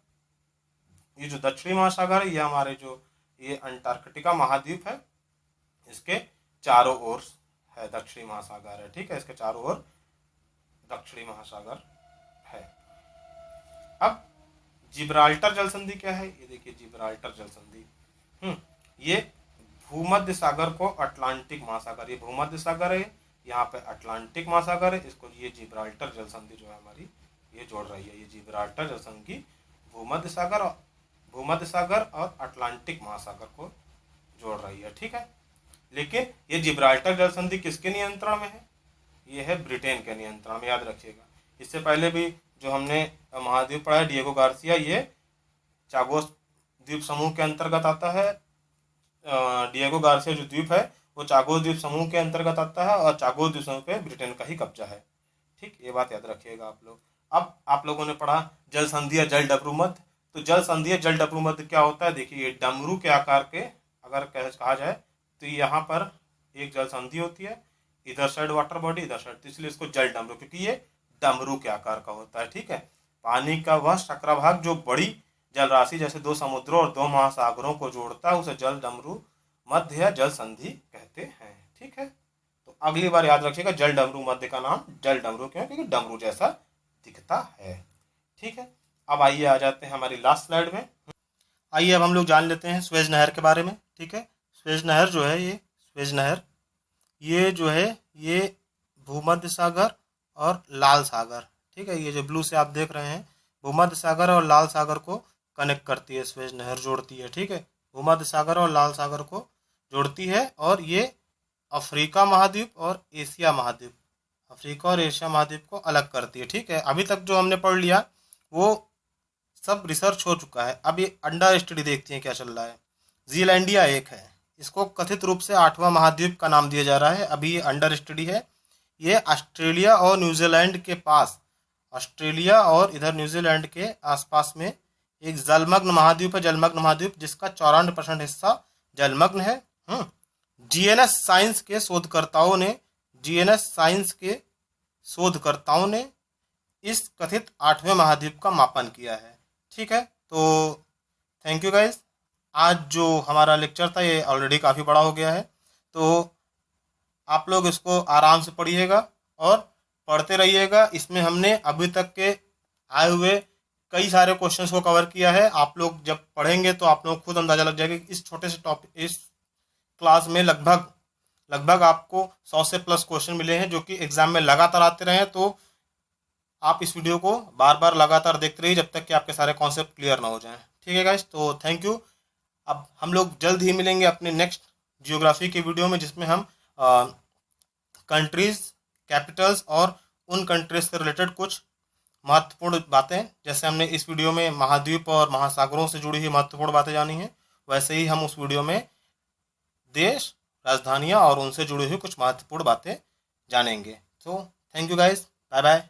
ये जो दक्षिणी महासागर है ये हमारे जो ये अंटार्कटिका महाद्वीप है, इसके चारों ओर है दक्षिणी महासागर है। ठीक है, इसके चारों ओर दक्षिणी महासागर है। अब जिब्राल्टर जल संधि क्या है? ये देखिए जिब्राल्टर जल संधि, ये भूमध्य सागर को अटलांटिक महासागर, ये भूमध्य सागर है, यहाँ पे अटलांटिक महासागर है, इसको ये जिब्राल्टर जल संधि जो है हमारी ये जोड़ रही है। ये जिब्राल्टर जल संधि भूमध्य सागर और अटलांटिक महासागर को जोड़ रही है। ठीक है, लेकिन ये जिब्राल्टर जल संधि किसके नियंत्रण में है? ये है ब्रिटेन के नियंत्रण में, याद रखिएगा। इससे पहले भी जो हमने महाद्वीप पढ़ा है डिएगो गार्सिया, ये चागोस द्वीप समूह के अंतर्गत आता है। डिएगो गार्सिया जो द्वीप है वो चागोस द्वीप समूह के अंतर्गत आता है और चागोस द्वीप समूह पे ब्रिटेन का ही कब्जा है। ठीक, ये बात याद रखिएगा आप लोग। अब आप लोगों ने पढ़ा जल संधि या जल डमरू मध्य। तो जल संधि या जल डमरू मध्य क्या होता है? देखिए, ये डमरू के आकार के अगर कहा जाए तो यहाँ पर एक जल संधि होती है, इधर साइड वाटर बॉडी, इधर साइड, तो इसलिए इसको जल डमरू, क्योंकि ये डमरू के आकार का होता है। ठीक है, पानी का वह चक्रभाग जो बड़ी जल राशि जैसे दो समुद्रों और दो महासागरों को जोड़ता है उसे जल डमरू मध्य या जल संधि कहते हैं। ठीक है, तो अगली बार याद रखिएगा जल डमरू मध्य का नाम जल डमरू क्यों? क्योंकि डमरू जैसा दिखता है। ठीक है, अब आइए आ जाते हैं हमारी लास्ट स्लाइड में। आइए अब हम लोग जान लेते हैं स्वेज नहर के बारे में। ठीक है, स्वेज नहर जो है, ये स्वेज नहर ये जो है ये भूमध्य सागर और लाल सागर, ठीक है, ये जो ब्लू से आप देख रहे हैं, भूमध्य सागर और लाल सागर को कनेक्ट करती है, स्वेज नहर जोड़ती है। ठीक है, भूमध्य सागर और लाल सागर को जोड़ती है और ये अफ्रीका महाद्वीप और एशिया महाद्वीप, अफ्रीका और एशिया महाद्वीप को अलग करती है। ठीक है, अभी तक जो हमने पढ़ लिया वो सब रिसर्च हो चुका है। अब ये अंडर स्टडी देखते हैं क्या चल रहा है। जीलैंडिया एक है, इसको कथित रूप से 8वां महाद्वीप का नाम दिया जा रहा है। अभी ये अंडर स्टडी है। ये ऑस्ट्रेलिया और न्यूजीलैंड के पास, ऑस्ट्रेलिया और इधर न्यूजीलैंड के आसपास में एक जलमग्न महाद्वीप है, जलमग्न महाद्वीप जिसका 54% हिस्सा जलमग्न है। जीएनएस साइंस के शोधकर्ताओं ने इस कथित 8वें महाद्वीप का मापन किया है। ठीक है, तो थैंक यू गाइस। आज जो हमारा लेक्चर था ये ऑलरेडी काफ़ी बड़ा हो गया है, तो आप लोग इसको आराम से पढ़िएगा और पढ़ते रहिएगा। इसमें हमने अभी तक के आए हुए कई सारे क्वेश्चंस को कवर किया है। आप लोग जब पढ़ेंगे तो आप लोग खुद अंदाजा लग जाएगा कि इस छोटे से टॉपिक, इस क्लास में लगभग आपको 100 से प्लस क्वेश्चन मिले हैं जो कि एग्जाम में लगातार आते रहे। तो आप इस वीडियो को बार बार लगातार देखते रहिए जब तक कि आपके सारे कॉन्सेप्ट क्लियर ना हो जाएं। ठीक है गाइस, तो थैंक यू। अब हम लोग जल्द ही मिलेंगे अपने नेक्स्ट जियोग्राफी के वीडियो में, जिसमें हम कंट्रीज, कैपिटल्स और उन कंट्रीज से रिलेटेड कुछ महत्वपूर्ण बातें, जैसे हमने इस वीडियो में महाद्वीप और महासागरों से जुड़ी हुई महत्वपूर्ण बातें जानी हैं, वैसे ही हम उस वीडियो में देश, राजधानियाँ और उनसे जुड़ी हुई कुछ महत्वपूर्ण बातें जानेंगे। तो thank you guys, bye bye.